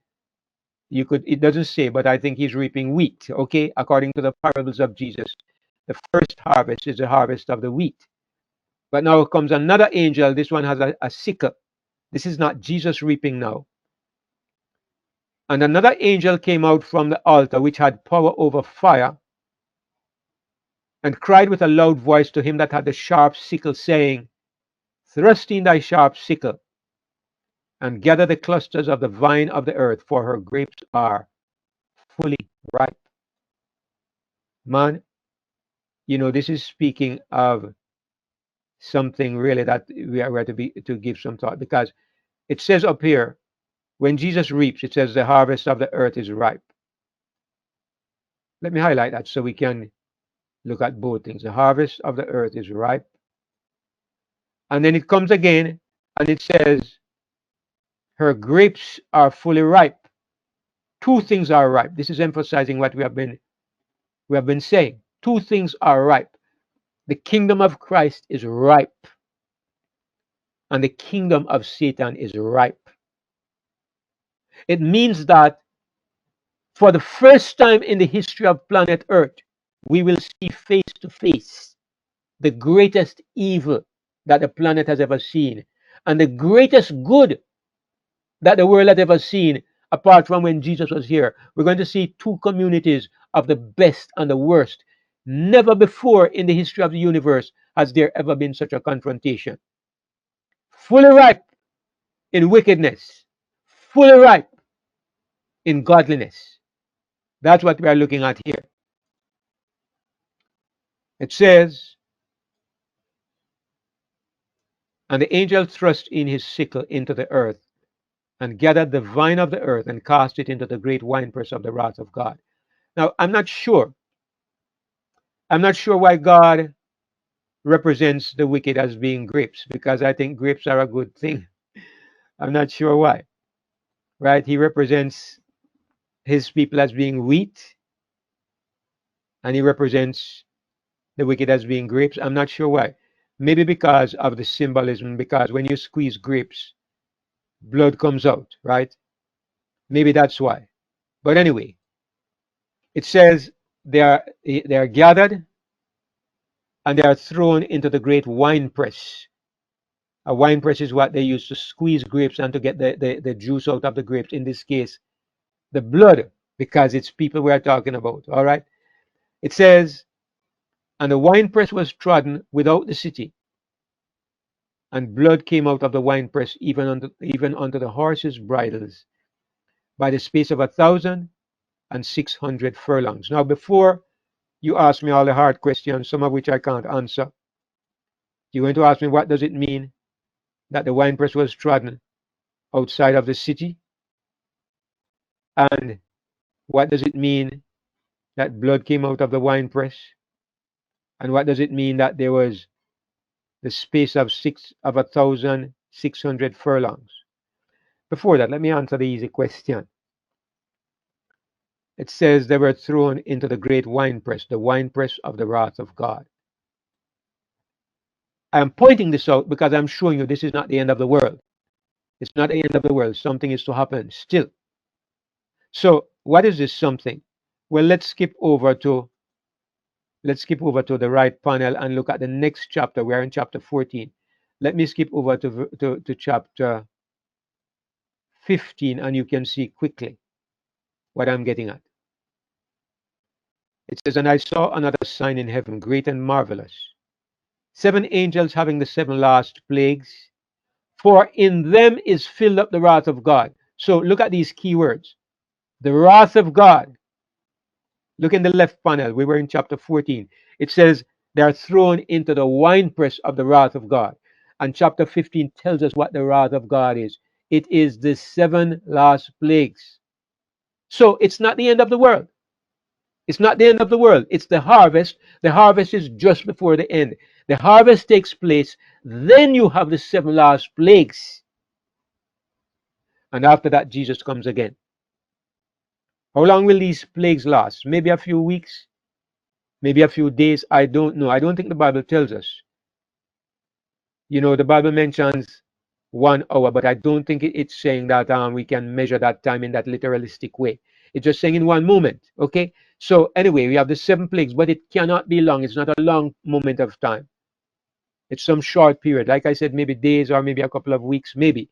it doesn't say, but I think he's reaping wheat, okay, according to the parables of Jesus. The first harvest is the harvest of the wheat. But now comes another angel. This one has a sickle. This is not Jesus reaping now. And another angel came out from the altar, which had power over fire, and cried with a loud voice to him that had the sharp sickle, saying, thrust in thy sharp sickle, and gather the clusters of the vine of the earth, for her grapes are fully ripe. Man, this is speaking of something really that we are to give some thought, because it says up here, when Jesus reaps, it says the harvest of the earth is ripe. Let me highlight that so we can look at both things. The harvest of the earth is ripe. And then it comes again and it says her grapes are fully ripe. Two things are ripe. This is emphasizing what we have been saying. Two things are ripe. The kingdom of Christ is ripe, and the kingdom of Satan is ripe. It means that for the first time in the history of planet Earth, we will see face to face the greatest evil that the planet has ever seen, and the greatest good that the world had ever seen, apart from when Jesus was here. We're going to see two communities of the best and the worst. Never before in the history of the universe has there ever been such a confrontation. Fully ripe in wickedness, fully ripe in godliness. That's what we are looking at here. It says, And the angel thrust in his sickle into the earth, and gathered the vine of the earth, and cast it into the great winepress of the wrath of God. Now, I'm not sure. I'm not sure why God represents the wicked as being grapes, because I think grapes are a good thing. I'm not sure why. Right? He represents his people as being wheat, and he represents the wicked as being grapes. I'm not sure why. Maybe because of the symbolism, because when you squeeze grapes, blood comes out, right? Maybe that's why. But anyway, it says they are gathered and they are thrown into the great wine press. A wine press is what they use to squeeze grapes and to get the juice out of the grapes. In this case, the blood, because it's people we are talking about. All right. It says, and the winepress was trodden without the city, and blood came out of the winepress even unto the horses' bridles, by the space of 1,600 furlongs. Now, before you ask me all the hard questions, some of which I can't answer, you're going to ask me, what does it mean that the winepress was trodden outside of the city? And what does it mean that blood came out of the winepress? And what does it mean that there was the space of 1,600 furlongs? Before that, let me answer the easy question. It says they were thrown into the great winepress, the winepress of the wrath of God. I am pointing this out because I'm showing you this is not the end of the world. It's not the end of the world. Something is to happen still. So what is this something? Well, let's skip over to the right panel and look at the next chapter. We're in chapter 14. Let me skip over to chapter 15, and you can see quickly what I'm getting at. It says, and I saw another sign in heaven, great and marvelous, 7 angels having the 7 last plagues, for in them is filled up the wrath of God. So look at these key words. The wrath of God. Look in the left panel. We were in chapter 14. It says they are thrown into the winepress of the wrath of God. And chapter 15 tells us what the wrath of God is. It is the 7 last plagues. So it's not the end of the world. It's not the end of the world. It's the harvest. The harvest is just before the end. The harvest takes place. Then you have the 7 last plagues. And after that, Jesus comes again. How long will these plagues last? Maybe a few weeks, maybe a few days. I don't know. I don't think the Bible tells us. You know, the Bible mentions 1 hour, but I don't think it's saying that we can measure that time in that literalistic way. It's just saying in one moment. Okay. So anyway, we have the 7 plagues, but it cannot be long. It's not a long moment of time. It's some short period. Like I said, maybe days or maybe a couple of weeks, maybe.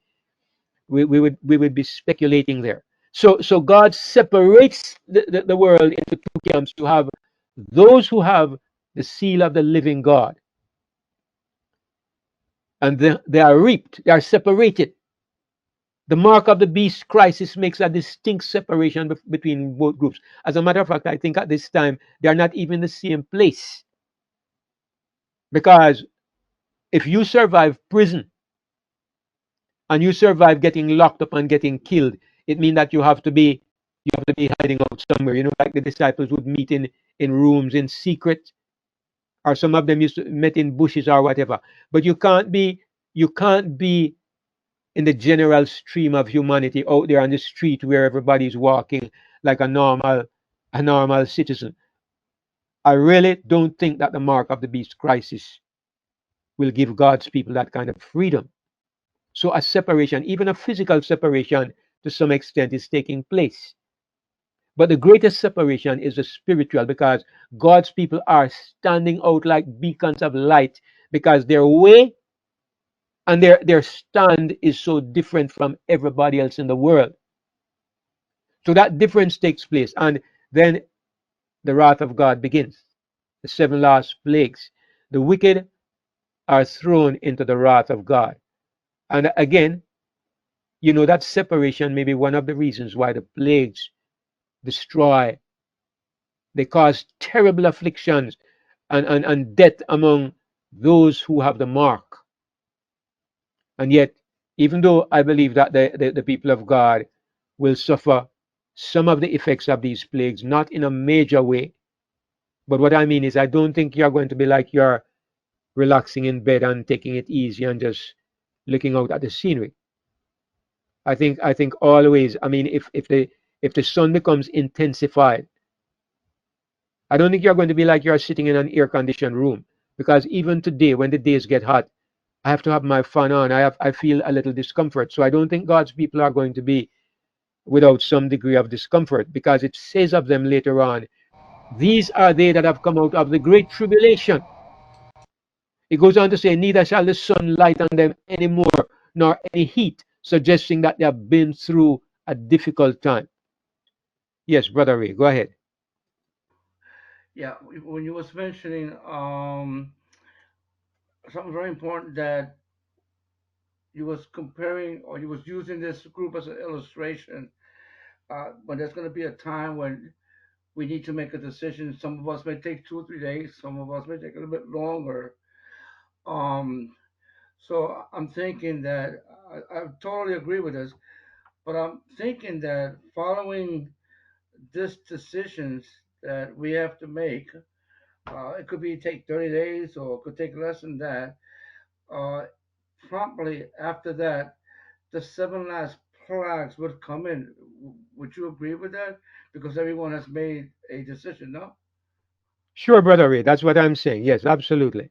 We would be speculating there. So God separates the world into 2 camps. To have those who have the seal of the living God, and they are reaped, they are separated. The mark of the beast crisis makes a distinct separation between both groups. As a matter of fact, I think at this time they are not even the same place, because if you survive prison and you survive getting locked up and getting killed, it means that you have to be hiding out somewhere. You know, like the disciples would meet in rooms in secret, or some of them used to met in bushes or whatever. But you can't be in the general stream of humanity out there on the street where everybody's walking like a normal citizen. I really don't think that the mark of the beast crisis will give God's people that kind of freedom. So a separation, even a physical separation to some extent, is taking place. But the greatest separation is the spiritual, because God's people are standing out like beacons of light, because their way and their stand is so different from everybody else in the world. So that difference takes place. And then the wrath of God begins. The 7 last plagues. The wicked are thrown into the wrath of God. And again, that separation may be one of the reasons why the plagues destroy. They cause terrible afflictions and death among those who have the mark. And yet, even though I believe that the people of God will suffer some of the effects of these plagues, not in a major way, but what I mean is I don't think you're going to be like you're relaxing in bed and taking it easy and just looking out at the scenery. I think always, I mean, if the sun becomes intensified, I don't think you're going to be like you're sitting in an air conditioned room, because even today when the days get hot, I have to have my fan on. I feel a little discomfort. So I don't think God's people are going to be without some degree of discomfort, because it says of them later on, these are they that have come out of the great tribulation. It goes on to say, neither shall the sun light on them any more, nor any heat, suggesting that they have been through a difficult time. Yes, Brother Ray, go ahead. Yeah, when you was mentioning something very important, that you was comparing, or you was using this group as an illustration. When there's going to be a time when we need to make a decision. Some of us may take 2 or 3 days. Some of us may take a little bit longer. Um, so I'm thinking that I totally agree with this, but I'm thinking that following this decisions that we have to make, it could be take 30 days or it could take less than that. Uh, Promptly after that, the seven last plagues would come in. Would you agree with that? Because everyone has made a decision, no? Sure, Brother Ray, that's what I'm saying. Yes, absolutely.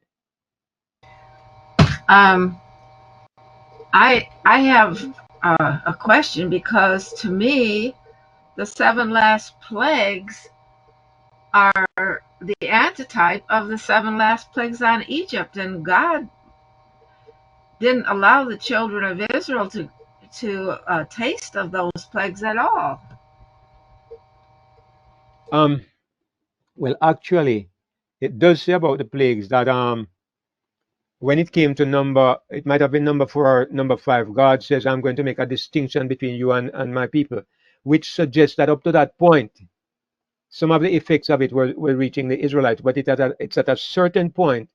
Um, I have a question, because to me, the seven last plagues are the antitype of the seven last plagues on Egypt, and God didn't allow the children of Israel to taste of those plagues at all. Um, well, actually, it does say about the plagues that when it came to number, it might have been number 4 or number 5, God says, I'm going to make a distinction between you and my people, which suggests that up to that point, some of the effects of it were reaching the Israelites, but it's at a certain point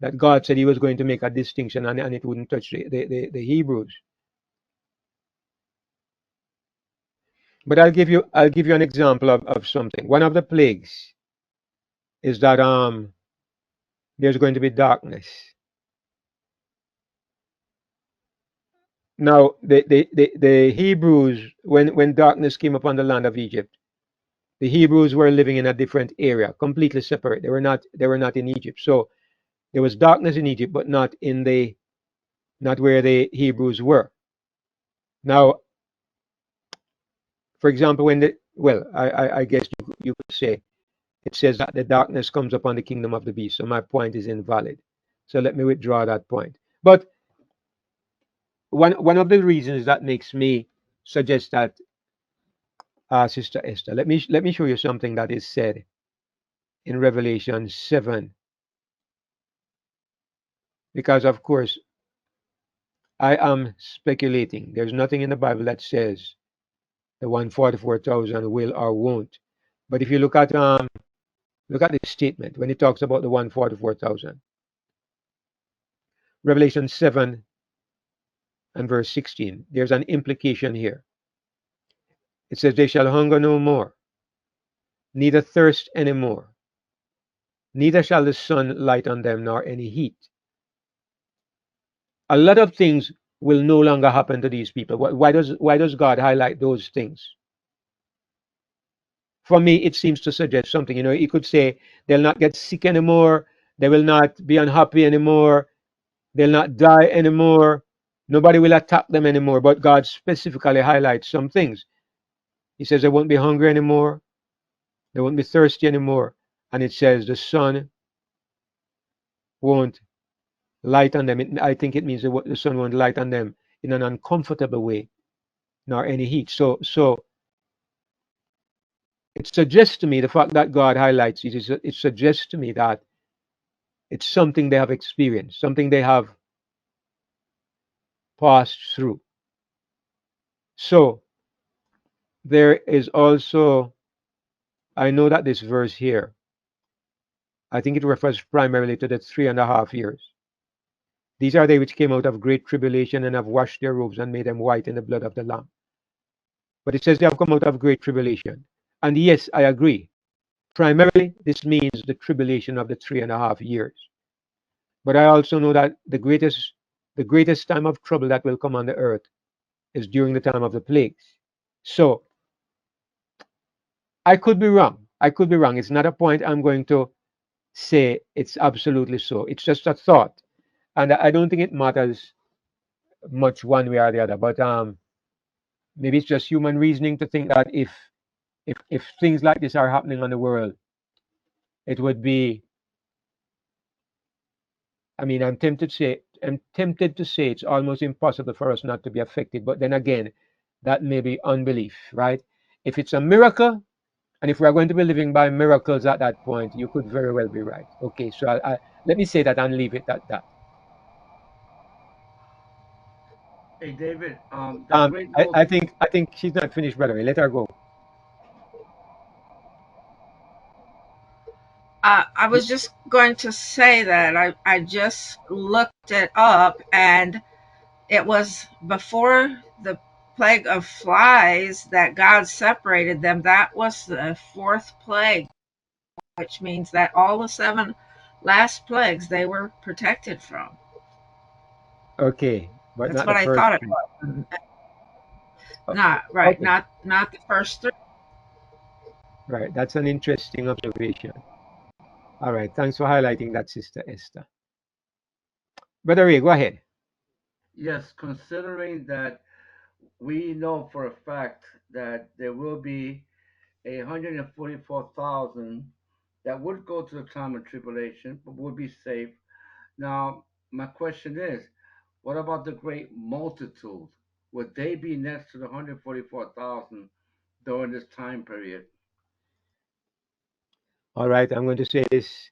that God said he was going to make a distinction, and it wouldn't touch the Hebrews. But I'll give you an example of something. One of the plagues is that there's going to be darkness. Now the Hebrews, when darkness came upon the land of Egypt, the Hebrews were living in a different area, completely separate. They were not in Egypt. So there was darkness in Egypt, but not where the Hebrews were. Now, for example, when the well, I guess you could say it says that the darkness comes upon the kingdom of the beast. So my point is invalid. So let me withdraw that point. But one of the reasons that makes me suggest that, Sister Esther, let me show you something that is said in Revelation 7, because of course I am speculating. There's nothing in the Bible that says the 144,000 will or won't. But if you look at this statement when it talks about the 144,000, Revelation 7 and verse 16, there's an implication here. It says, they shall hunger no more, neither thirst any more, neither shall the sun light on them, nor any heat. A lot of things will no longer happen to these people. Why does God highlight those things? For me, it seems to suggest something. He could say they'll not get sick anymore, they will not be unhappy anymore, they'll not die anymore, nobody will attack them anymore. But God specifically highlights some things. He says they won't be hungry anymore, they won't be thirsty anymore, and it says the sun won't light on them. I think it means the sun won't light on them in an uncomfortable way, nor any heat. So it suggests to me, the fact that God highlights it suggests to me that it's something they have experienced, something they have passed through. So there is also, I know that this verse here, I think it refers primarily to the 3.5 years. These are they which came out of great tribulation and have washed their robes and made them white in the blood of the Lamb. But it says they have come out of great tribulation. And yes, I agree. Primarily, this means the tribulation of the 3.5 years. But I also know that the greatest time of trouble that will come on the earth is during the time of the plagues. So I could be wrong. I could be wrong. It's not a point I'm going to say it's absolutely so. It's just a thought. And I don't think it matters much one way or the other. But maybe it's just human reasoning to think that if things like this are happening on the world, it would be. I mean, I'm tempted to say it's almost impossible for us not to be affected. But then again, that may be unbelief, right? If it's a miracle, and if we're going to be living by miracles at that point, you could very well be right. Okay, so let me say that and leave it at that. Hey, David, that great I think she's not finished, brother. Let her go. I was just going to say that I just looked it up, and it was before the plague of flies that God separated them. That was the fourth plague, which means that all the seven last plagues they were protected from. Okay, but That's not the what I first thought it three. was. O- Not right, Okay, not the first three. right. That's an interesting observation. All right, thanks for highlighting that, Sister Esther. Brother Ray, go ahead. yes, considering that we know for a fact that there will be 144,000 that would go to the time of tribulation, but would be safe. Now, my question is, what about the great multitude? Would they be next to the 144,000 during this time period? All right, I'm going to say this,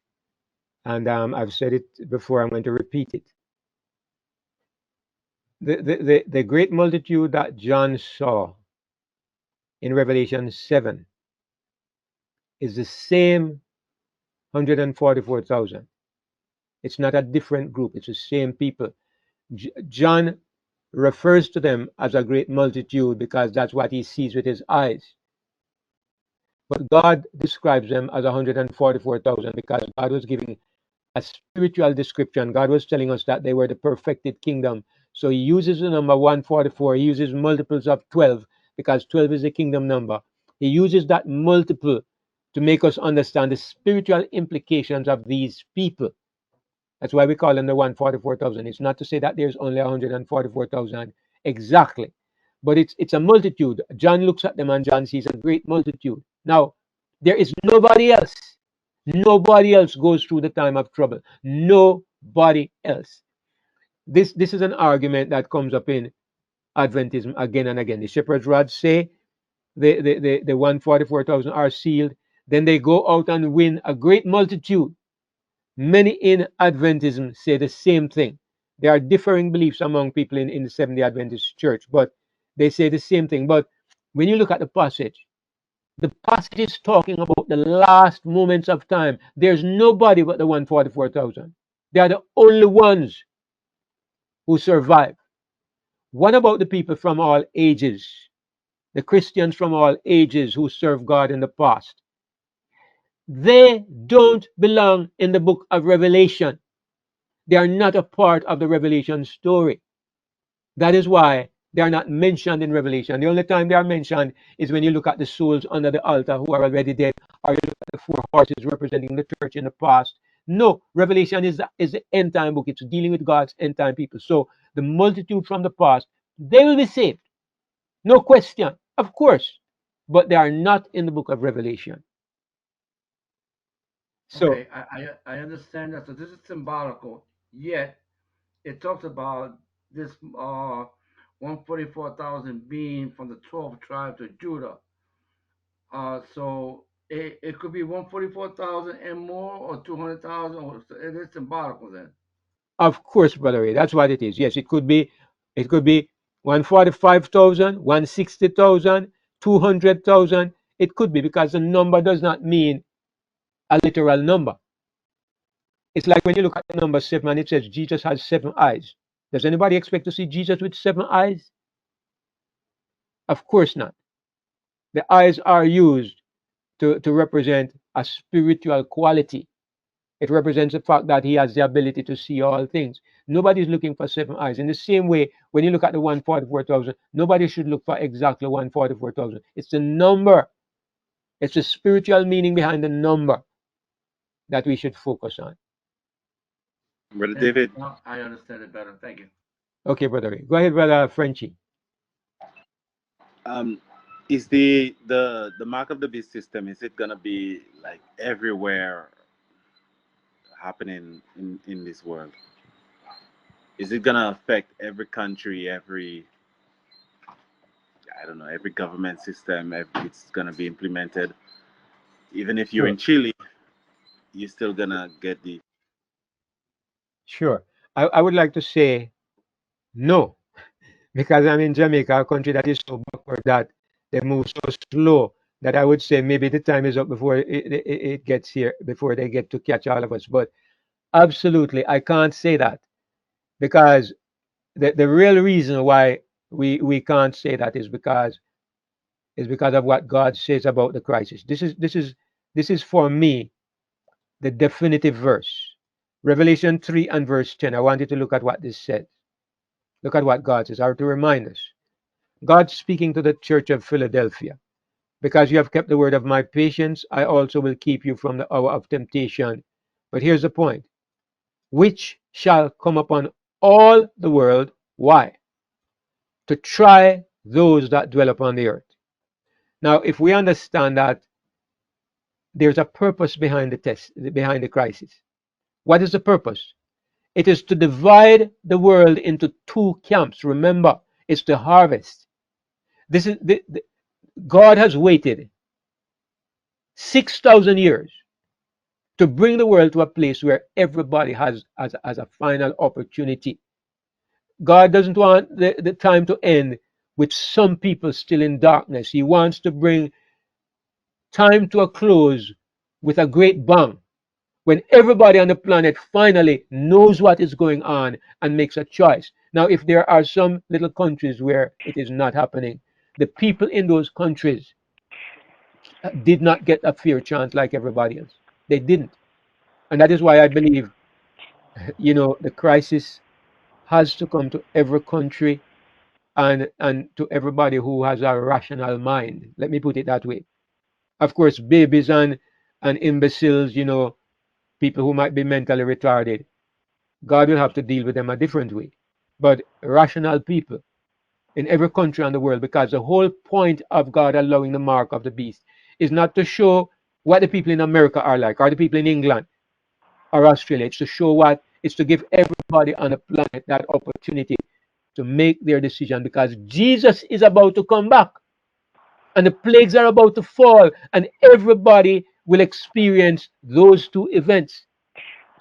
and I've said it before. I'm going to repeat it. The great multitude that John saw in Revelation 7 is the same 144,000. It's not a different group, it's the same people. John refers to them as a great multitude because that's what he sees with his eyes. But God describes them as 144,000 because God was giving a spiritual description. God was telling us that they were the perfected kingdom. So he uses the number 144, he uses multiples of 12 because 12 is the kingdom number. He uses that multiple to make us understand the spiritual implications of these people. That's why we call them the 144,000. It's not to say that there's only 144,000 exactly, but it's a multitude. John looks at them and John sees a great multitude. Now, there is nobody else. Nobody else goes through the time of trouble. Nobody else. This is an argument that comes up in Adventism again and again. The shepherds' rods say the 144,000 are sealed. Then they go out and win a great multitude. Many in Adventism say the same thing. There are differing beliefs among people in the Seventh-day Adventist Church, but they say the same thing. But when you look at the passage is talking about the last moments of time. There's nobody but the 144,000. They are the only ones who survive. What about the people from all ages? The Christians from all ages who serve God in the past? They don't belong in the book of Revelation. They are not a part of the Revelation story. That is why they are not mentioned in Revelation. The only time they are mentioned is when you look at the souls under the altar who are already dead, or you look at the four horses representing the church in the past. No, Revelation is the end time book. It's dealing with God's end time people. So the multitude from the past, they will be saved. No question, of course. But they are not in the book of Revelation. So, Okay, I understand that. So this is symbolical, yet it talks about this 144,000 being from the 12 tribes of Judah. So it could be 144,000 and more, or 200,000, or it is symbolical then. of course, Brother Ray, that's what it is. Yes, it could be 145,000, 160,000, 200,000. It could be because the number does not mean a literal number. It's like when you look at the number 7 and it says Jesus has 7 eyes. Does anybody expect to see Jesus with 7 eyes? Of course not. The eyes are used to represent a spiritual quality. It represents the fact that he has the ability to see all things. Nobody's looking for 7 eyes. In the same way, when you look at the 144,000, nobody should look for exactly 144,000. It's the number, it's the spiritual meaning behind the number that we should focus on. Brother Thank you. David, Now I understand it better. Thank you. Okay, brother. Go ahead, brother Frenchie. um, is the mark of the beast system, is it gonna be like everywhere happening in this world? Is it gonna affect every country, every, I don't know, every government system? It's gonna be implemented. Even if you're Sure, in Chile, you're still gonna get the. sure. I would like to say no, because I'm in Jamaica, a country that is so backward that they move so slow that I would say maybe the time is up before it gets here, before they get to catch all of us. But absolutely, I can't say that because the real reason why we can't say that is because of what God says about the crisis. This is for me the definitive verse. Revelation 3 and verse 10. I want you to look at what this says. Look at what God says, or to remind us. God speaking to the church of Philadelphia. Because you have kept the word of my patience, I also will keep you from the hour of temptation. But here's the point, which shall come upon all the world. Why? To try those that dwell upon the earth. Now, if we understand that there's a purpose behind the test, behind the crisis, what is the purpose? It is to divide the world into two camps. Remember, it's the harvest. This is God has waited 6,000 years to bring the world to a place where everybody has a final opportunity. God doesn't want the time to end with some people still in darkness. He wants to bring time to a close with a great bang when everybody on the planet finally knows what is going on and makes a choice. Now, if there are some little countries where it is not happening, the people in those countries did not get a fair chance like everybody else. They didn't. And that is why I believe, the crisis has to come to every country and to everybody who has a rational mind. Let me put it that way. Of course, babies and imbeciles, people who might be mentally retarded, God will have to deal with them a different way. But rational people in every country on the world, because the whole point of God allowing the mark of the beast is not to show what the people in America are like, or the people in England or Australia. It's to show it's to give everybody on the planet that opportunity to make their decision, because Jesus is about to come back and the plagues are about to fall, and everybody will experience those two events.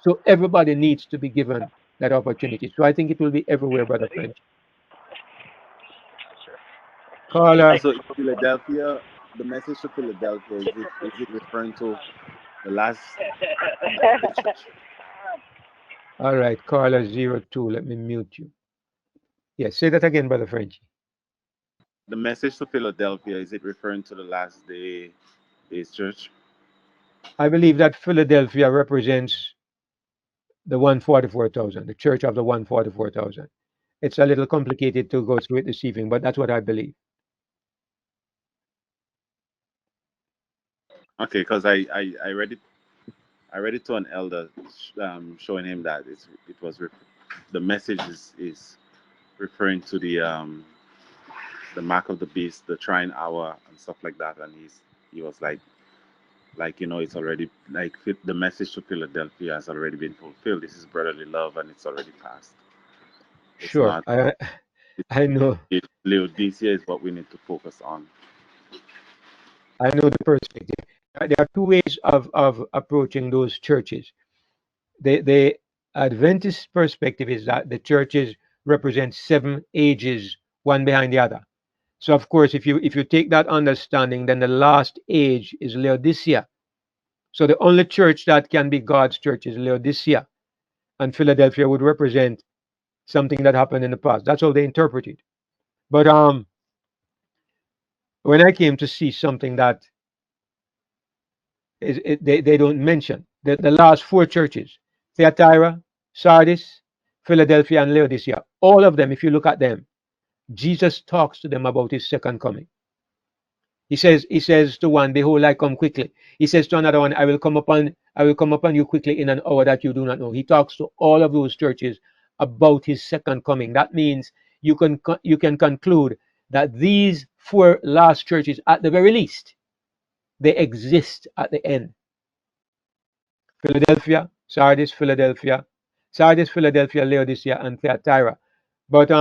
So everybody needs to be given that opportunity. So I think it will be everywhere, Brother French. Caller, So in Philadelphia, the message to Philadelphia, is it referring to the last the church? all right, caller 02. Let me mute you. Yes, say that again, Brother French. The message to Philadelphia, is it referring to the last days church? I believe that Philadelphia represents the 144,000, the church of the 144,000. It's a little complicated to go through it this evening, but that's what I believe. Okay, because I read it to an elder, showing him that the message is referring to the mark of the beast, the trying hour, and stuff like that. And he was like, it's already like the message to Philadelphia has already been fulfilled. This is brotherly love, and it's already passed. It's Sure, not. I know Laodicea is what we need to focus on. I know the perspective. There are two ways of approaching those churches. The Adventist perspective is that the churches represent 7 ages, one behind the other. So of course, if you take that understanding, then the last age is Laodicea. So the only church that can be God's church is Laodicea, and Philadelphia would represent something that happened in the past. That's how they interpret it. But when I came to see something that they don't mention, the last four churches, Thyatira, Sardis, Philadelphia, and Laodicea, all of them, if you look at them, Jesus talks to them about his second coming. He says to one, behold, I come quickly. He says to another one, I will come upon you quickly in an hour that you do not know. He talks to all of those churches about his second coming. That means you can conclude that these four last churches, at the very least, they exist at the end. Philadelphia, Sardis, Philadelphia, Laodicea, and Thyatira. But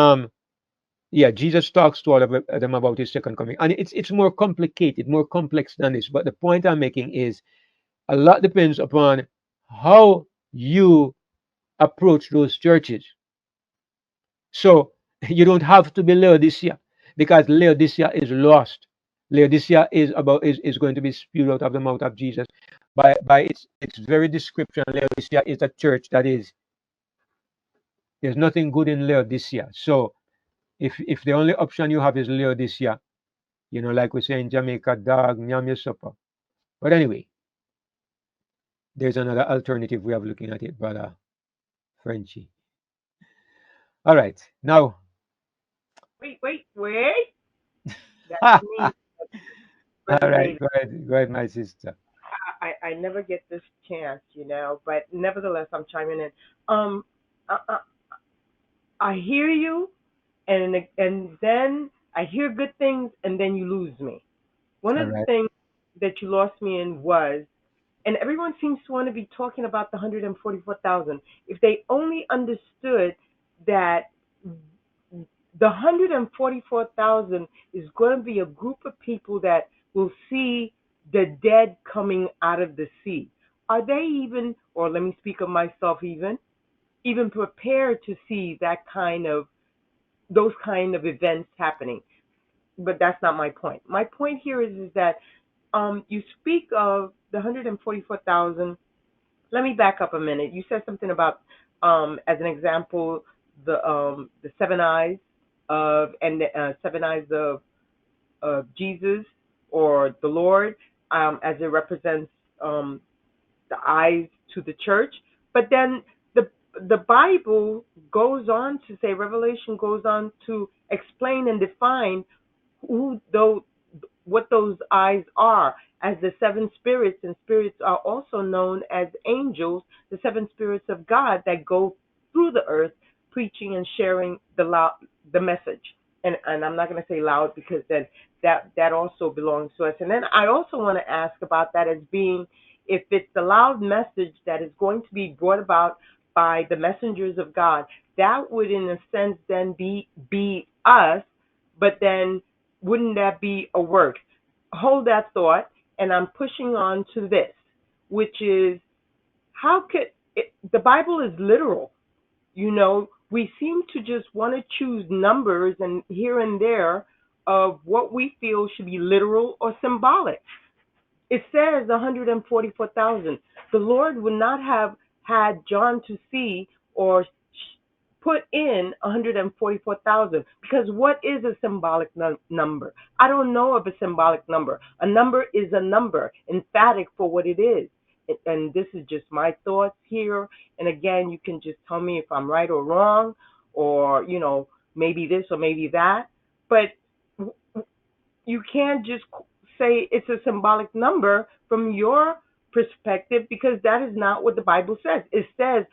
yeah, Jesus talks to all of them about his second coming, and it's more complicated, more complex than this. But the point I'm making is a lot depends upon how you approach those churches. So you don't have to be Laodicea, because Laodicea is lost. Laodicea is going to be spewed out of the mouth of Jesus. By its very description, Laodicea is a church that is there's nothing good in Laodicea. So if the only option you have is Laodicea, like we say in Jamaica, dog, nyam your supper. But anyway, there's another alternative way of looking at it, brother Frenchy. All right. Now, Wait. That's all me, Brother right, David. go ahead, my sister. I never get this chance, but nevertheless, I'm chiming in. Um, I hear you, and then I hear good things, and then you lose me. One All of the right. things that you lost me in was, and everyone seems to want to be talking about the 144,000. If they only understood that the 144,000 is going to be a group of people that will see the dead coming out of the sea. Are they even, or let me speak of myself even prepared to see those kind of events happening? But that's not my point. My point here is that you speak of the 144,000. Let me back up a minute. You said something about, as an example, the seven eyes and the seven eyes of Jesus or the Lord, as it represents the eyes to the church. But then the Bible goes on to say, Revelation goes on to explain and define who those what those eyes are, as the seven spirits, and spirits are also known as angels, the seven spirits of God that go through the earth preaching and sharing the message. And I'm not going to say loud, because then that also belongs to us. And then I also want to ask about that as being, if it's the loud message that is going to be brought about by the messengers of God, that would in a sense then be us, but then wouldn't that be a work? Hold that thought, and I'm pushing on to this, which is, how could the Bible is literal? We seem to just want to choose numbers and here and there of what we feel should be literal or symbolic. It says 144,000. The Lord would not have had John to see or put in 144,000, because what is a symbolic number? I don't know of a symbolic number. A number is a number, emphatic for what it is. And this is just my thoughts here. And again, you can just tell me if I'm right or wrong, or, maybe this or maybe that. But you can't just say it's a symbolic number from your perspective, because that is not what the Bible says. It says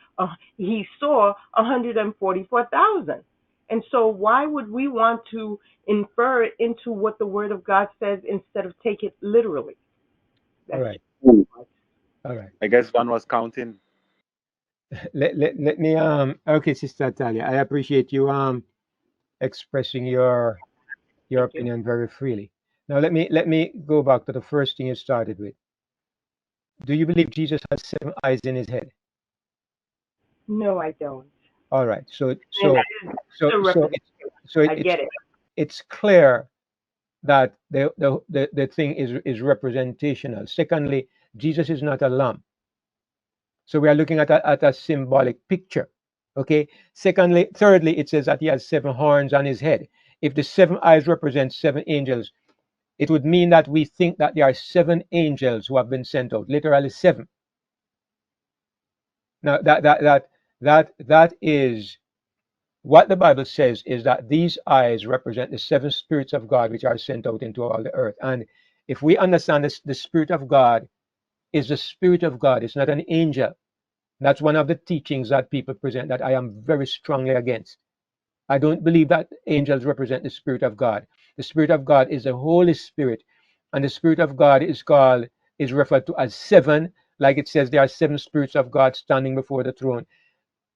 he saw 144,000. And so why would we want to infer it into what the Word of God says instead of take it literally? All That's right. All right. I guess John was counting. Let me okay, Sister Talia, I appreciate you expressing your thank you. opinion very freely. Now let me go back to the first thing you started with. Do you believe Jesus has seven eyes in his head? No, I don't. All right. So And so that is so the so it's representation. so I get it. it's clear that the thing is representational. Secondly, Jesus is not a lamb. So we are looking at a symbolic picture. Okay. Thirdly, it says that he has 7 horns on his head. If the 7 eyes represent 7 angels, it would mean that we think that there are 7 angels who have been sent out, literally 7. Now that is what the Bible says, is that these eyes represent the 7 spirits of God which are sent out into all the earth. And if we understand this, the Spirit of God is the Spirit of God, it's not an angel. That's one of the teachings that people present that I am very strongly against. I don't believe that angels represent the Spirit of God. The Spirit of God is the Holy Spirit, and the Spirit of God is referred to as 7, like it says there are 7 spirits of God standing before the throne.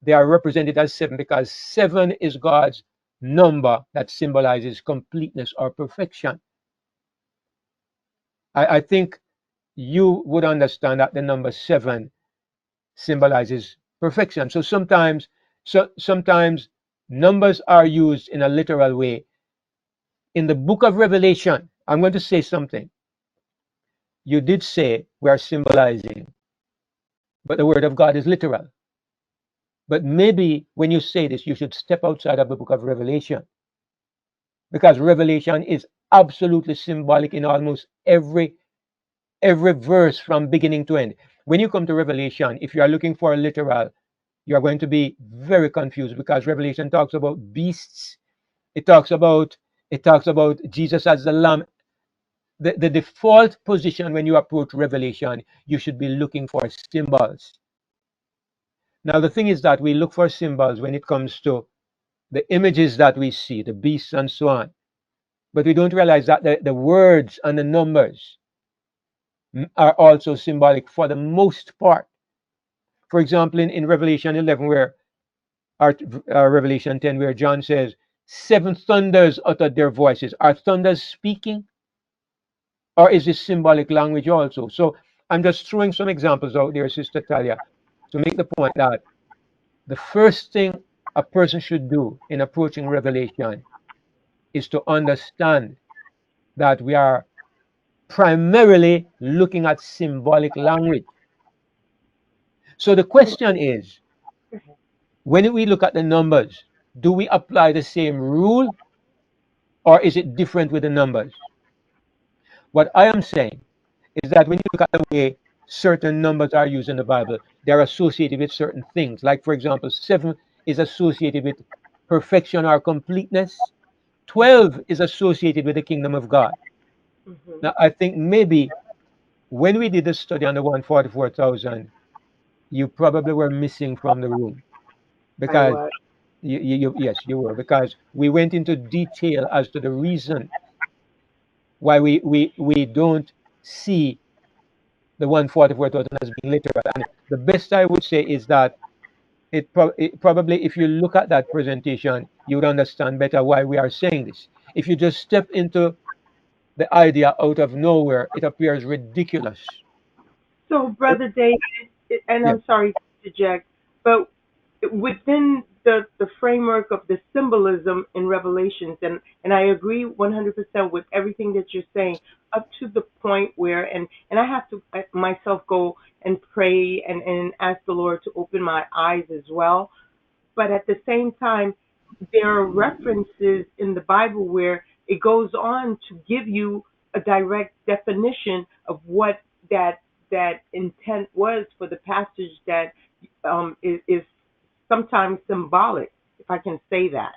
They are represented as 7 because 7 is God's number that symbolizes completeness or perfection. I think you would understand that the number 7 symbolizes perfection. Sometimes numbers are used in a literal way. In the book of Revelation, I'm going to say something. You did say we are symbolizing, but the word of God is literal. But maybe when you say this, you should step outside of the book of Revelation, because Revelation is absolutely symbolic in almost every verse from beginning to end. When you come to Revelation, if you are looking for a literal, you are going to be very confused, because Revelation talks about beasts. It talks about Jesus as the lamb. The default position when you approach Revelation, you should be looking for symbols. Now the thing is that we look for symbols when it comes to the images that we see, the beasts and so on. But we don't realize that the words and the numbers are also symbolic for the most part. For example, in Revelation 11, Revelation 10, where John says, 7 thunders uttered their voices. Are thunders speaking? Or is this symbolic language also? So I'm just throwing some examples out there, Sister Talia, to make the point that the first thing a person should do in approaching Revelation is to understand that we are primarily looking at symbolic language. So the question is, when we look at the numbers, do we apply the same rule, or is it different with the numbers? What I am saying is that when you look at the way certain numbers are used in the Bible, they're associated with certain things. Like, for example, 7 is associated with perfection or completeness, 12 is associated with the kingdom of God. Hmm. Now, I think maybe when we did the study on the 144,000, you probably were missing from the room, I because was. yes, you were, because we went into detail as to the reason why we don't see the 144,000 as being literal. And the best I would say is that it probably, if you look at that presentation, you would understand better why we are saying this. If you just step into the idea out of nowhere, it appears ridiculous. So, Brother David, and Yeah. I'm sorry to interject, but within the framework of the symbolism in Revelations, and I agree 100% with everything that you're saying, up to the point where, and I have to myself go and pray and ask the Lord to open my eyes as well. But at the same time, there are references in the Bible where it goes on to give you a direct definition of what that intent was for the passage that is sometimes symbolic, if I can say that.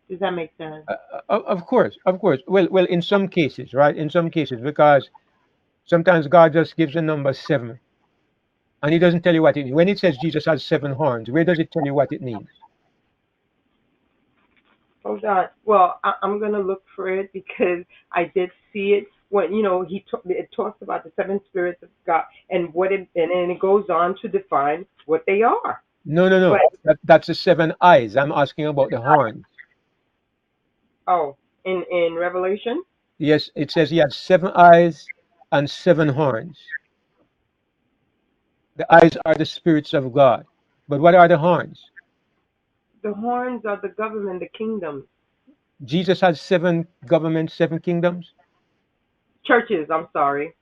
Does that make sense? Of course, of course. Well, in some cases, right? In some cases, because sometimes God just gives the number 7, and He doesn't tell you what it means. When it says Jesus has 7 horns, where does it tell you what it means? Hold on. Well, I'm gonna look for it because I did see it when it talks about the 7 spirits of God and what it and it goes on to define what they are. No, no, But no. That's the 7 eyes. I'm asking about the horns. oh, in Revelation, Yes, it says He has 7 eyes and 7 horns. The eyes are the spirits of God. But what are the horns? the horns are the government, the kingdom. Jesus has 7 governments, 7 kingdoms. Churches, I'm sorry,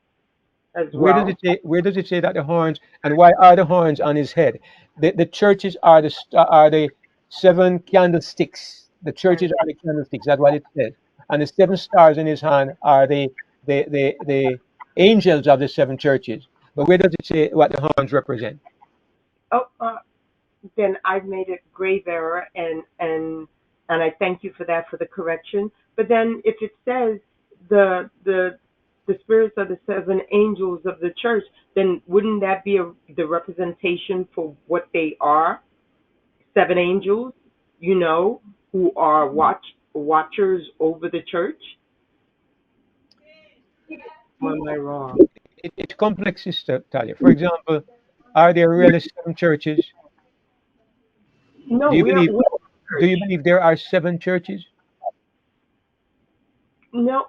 as Where does well. it say? Where does it say that the horns? And why are the horns on his head? The churches are the 7 candlesticks. The And churches are the candlesticks. That's what it says. And the 7 stars in his hand are the angels of the 7 churches. But where does it say what the horns represent? oh, then I've made a grave error, and I thank you for that for the correction. But then if it says the spirits of the 7 angels of the church, then wouldn't that be the representation for what they are? 7 angels, you know, who are watchers over the church. Or am I wrong? It's complex, Sister Talia. For example, are there really 7 churches? No, Do you we're believe? Do church. you believe there are 7 churches? No,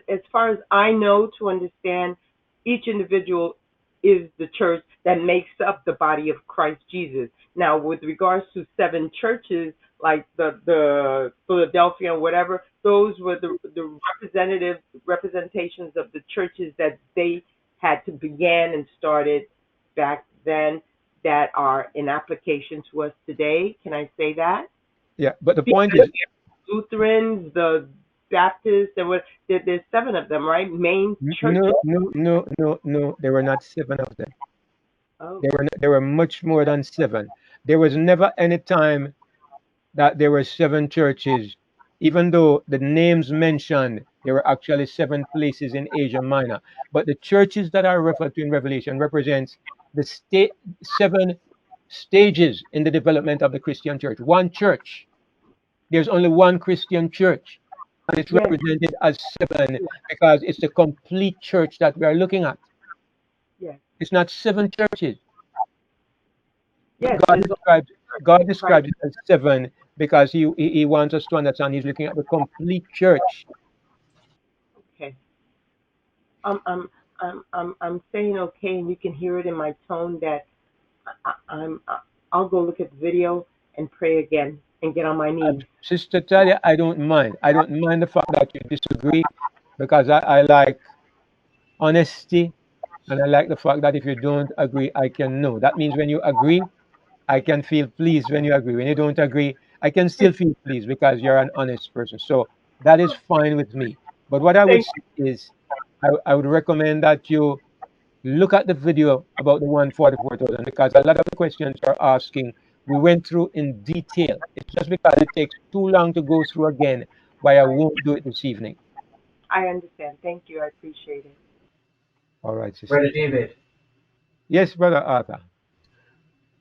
as far as I know to understand, each individual is the church that makes up the body of Christ Jesus. Now, with regards to 7 churches, like the Philadelphia and whatever, those were the representations of the churches that they had to begin and started back then that are in application to us today. Can I say that? Yeah, but the point Because is, Lutherans, the Baptists, there's 7 of them, right? Main churches. no, no, no, no, no. There were not 7 of them. Oh, There were much more than 7. There was never any time that there were 7 churches, even though the names mentioned there were actually 7 places in Asia Minor. But the churches that are referred to in Revelation represents the 7 stages in the development of the Christian church. One church. There's only one Christian church, and it's yes, represented as 7 because it's the complete church that we are looking at. yes, It's not 7 churches. yes. God There's describes God right. describes it as 7 because he wants us to understand he's looking at the complete church. Okay. I'm I'm I'm saying okay, and you can hear it in my tone that I'll go look at the video and pray again and get on my knees. Sister Talia, I don't mind. I don't mind the fact that you disagree because I like honesty and I like the fact that if you don't agree, I can know. That means when you agree, I can feel pleased when you agree. When you don't agree, I can still feel pleased because you're an honest person. So that is fine with me. But what I would Thank say is, I would recommend that you look at the video about the 144,000 because a lot of the questions you're asking, we went through in detail. It's just because it takes too long to go through again, why I won't do it this evening. I understand. Thank you. I appreciate it. All right, sister. Brother David. Yes, Brother Arthur.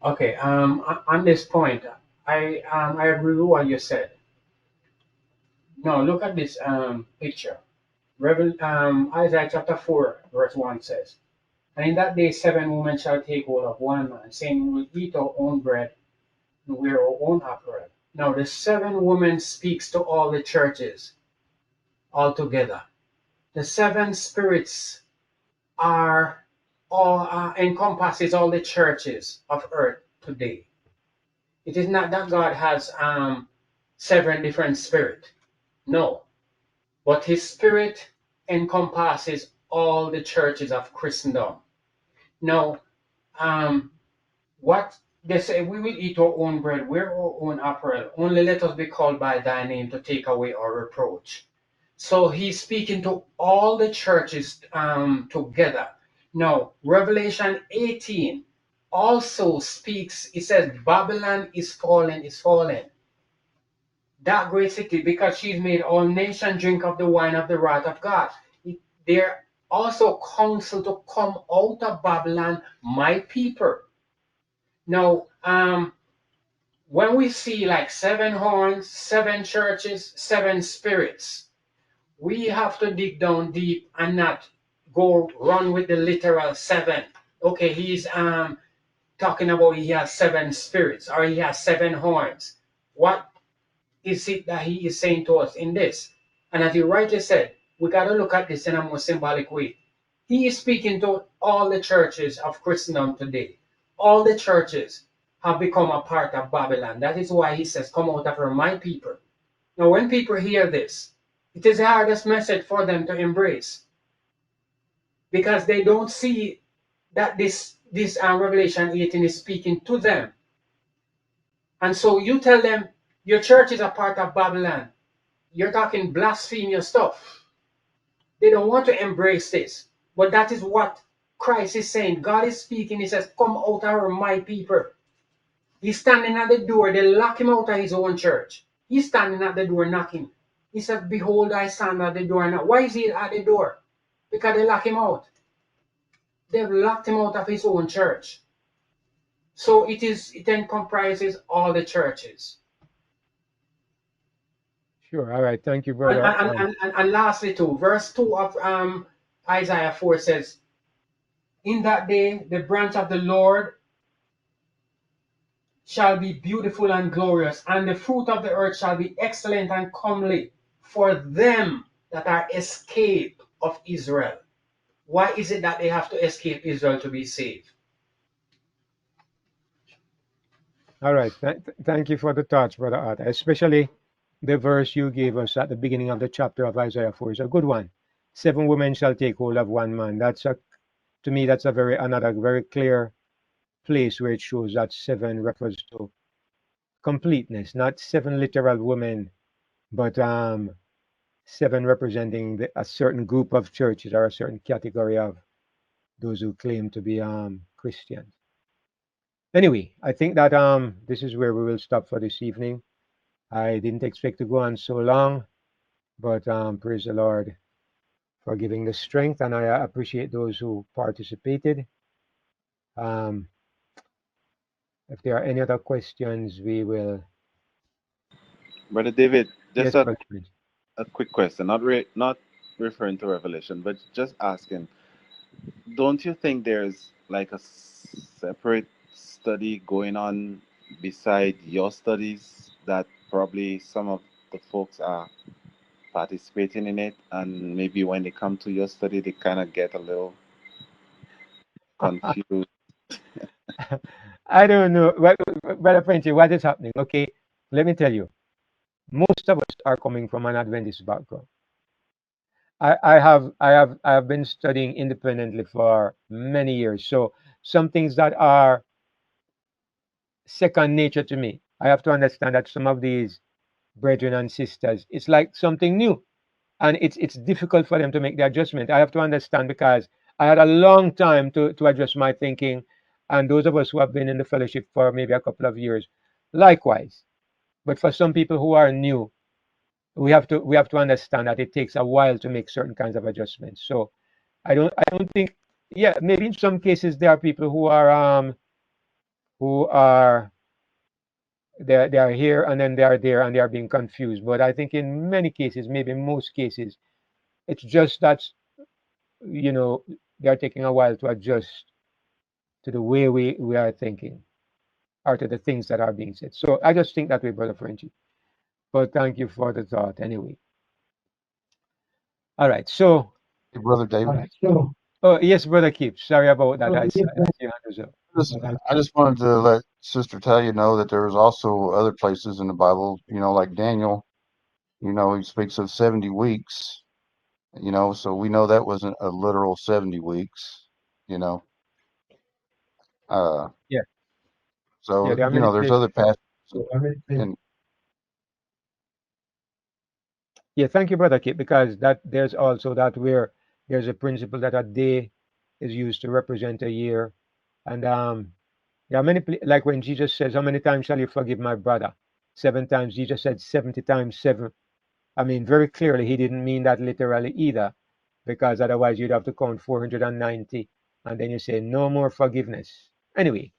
Okay, on this point, I agree with what you said. Now look at this picture. Isaiah chapter 4, verse 1 says, "And in that day 7 women shall take hold of one man, saying, We will eat our own bread and wear our own apparel." Now the 7 women speaks to all the churches altogether. The 7 spirits are all encompasses all the churches of earth today. It is not that God has 7 different spirit. No, but His Spirit encompasses all the churches of Christendom. Now, um, what they say, we will eat our own bread, wear our own apparel. Only let us be called by Thy name to take away our reproach. So He's speaking to all the churches together. Now, Revelation 18 also speaks. It says, "Babylon is fallen, is fallen, that great city, because she's made all nations drink of the wine of the wrath of God." They're also counsel to come out of Babylon, my people. Now, when we see like 7 horns, 7 churches, 7 spirits, we have to dig down deep and not go run with the literal 7. Okay, he's talking about he has 7 spirits or he has 7 horns. What is it that he is saying to us in this? And as you rightly said, we got to look at this in a more symbolic way. He is speaking to all the churches of Christendom today. All the churches have become a part of Babylon. That is why he says, "Come out of her, my people." Now, when people hear this, it is the hardest message for them to embrace because they don't see that this Revelation 18 is speaking to them. And so you tell them your church is a part of Babylon. You're talking blasphemous stuff. They don't want to embrace this. But that is what Christ is saying. God is speaking. He says, come out of my people. He's standing at the door. They lock him out of his own church. He's standing at the door knocking. He said, behold, I stand at the door. And why is he at the door? Because they lock him out. They've locked him out of his own church. So it then comprises all the churches. Sure. All right. Thank you, And, brother. and lastly, too, verse 2 of Isaiah 4 says, in that day, the branch of the Lord shall be beautiful and glorious, and the fruit of the earth shall be excellent and comely for them that are escaped of Israel. Why is it that they have to escape Israel to be saved? All right. Thank you for the thoughts, brother Art. Especially the verse you gave us at the beginning of the chapter of Isaiah 4 is a good one. 7 women shall take hold of one man. To me, that's another very clear place where it shows that 7 refers to completeness, not 7 literal women, but 7 representing a certain group of churches or a certain category of those who claim to be Christians. Anyway, I think that this is where we will stop for this evening. I didn't expect to go on so long, but praise the Lord for giving the strength, and I appreciate those who participated. Um, if there are any other questions, we will. Brother David, just Yes, a, Brother Prince. a quick question, not referring to Revelation, but just asking, don't you think there's like a separate study going on beside your studies that probably some of the folks are participating in it, and maybe when they come to your study, they kind of get a little confused? I don't know, Brother Prince, what is happening? Okay, let me tell you. Most of us are coming from an Adventist background. I have been studying independently for many years. So some things that are second nature to me, I have to understand that some of these brethren and sisters, it's like something new. And it's difficult for them to make the adjustment. I have to understand because I had a long time to adjust my thinking. And those of us who have been in the fellowship for maybe a couple of years, likewise. But for some people who are new, we have to understand that it takes a while to make certain kinds of adjustments. So I don't think, yeah, maybe in some cases there are people who are they are here and then they are there and they are being confused. But I think in many cases, maybe most cases, it's just that they are taking a while to adjust to the way we are thinking or to the things that are being said. So I just think that way, Brother Frenchy. But thank you for the thought anyway. All right. So Hey, Brother David. oh yes, Brother Keep. Sorry about that. I see your hand was up. I just wanted to let Sister Talia know that there's also other places in the Bible, like Daniel, he speaks of 70 weeks, so we know that wasn't a literal 70 weeks, you know. Uh, Yeah. Yeah, so, there are many there's places. other passages in, Yeah, thank you, Brother Kip, because that there's also that where there's a principle that a day is used to represent a year. And there are like when Jesus says, how many times shall you forgive my brother? 7 times. Jesus said 70 times 7. I mean, very clearly, he didn't mean that literally either, because otherwise you'd have to count 490, and then you say, no more forgiveness. Anyway,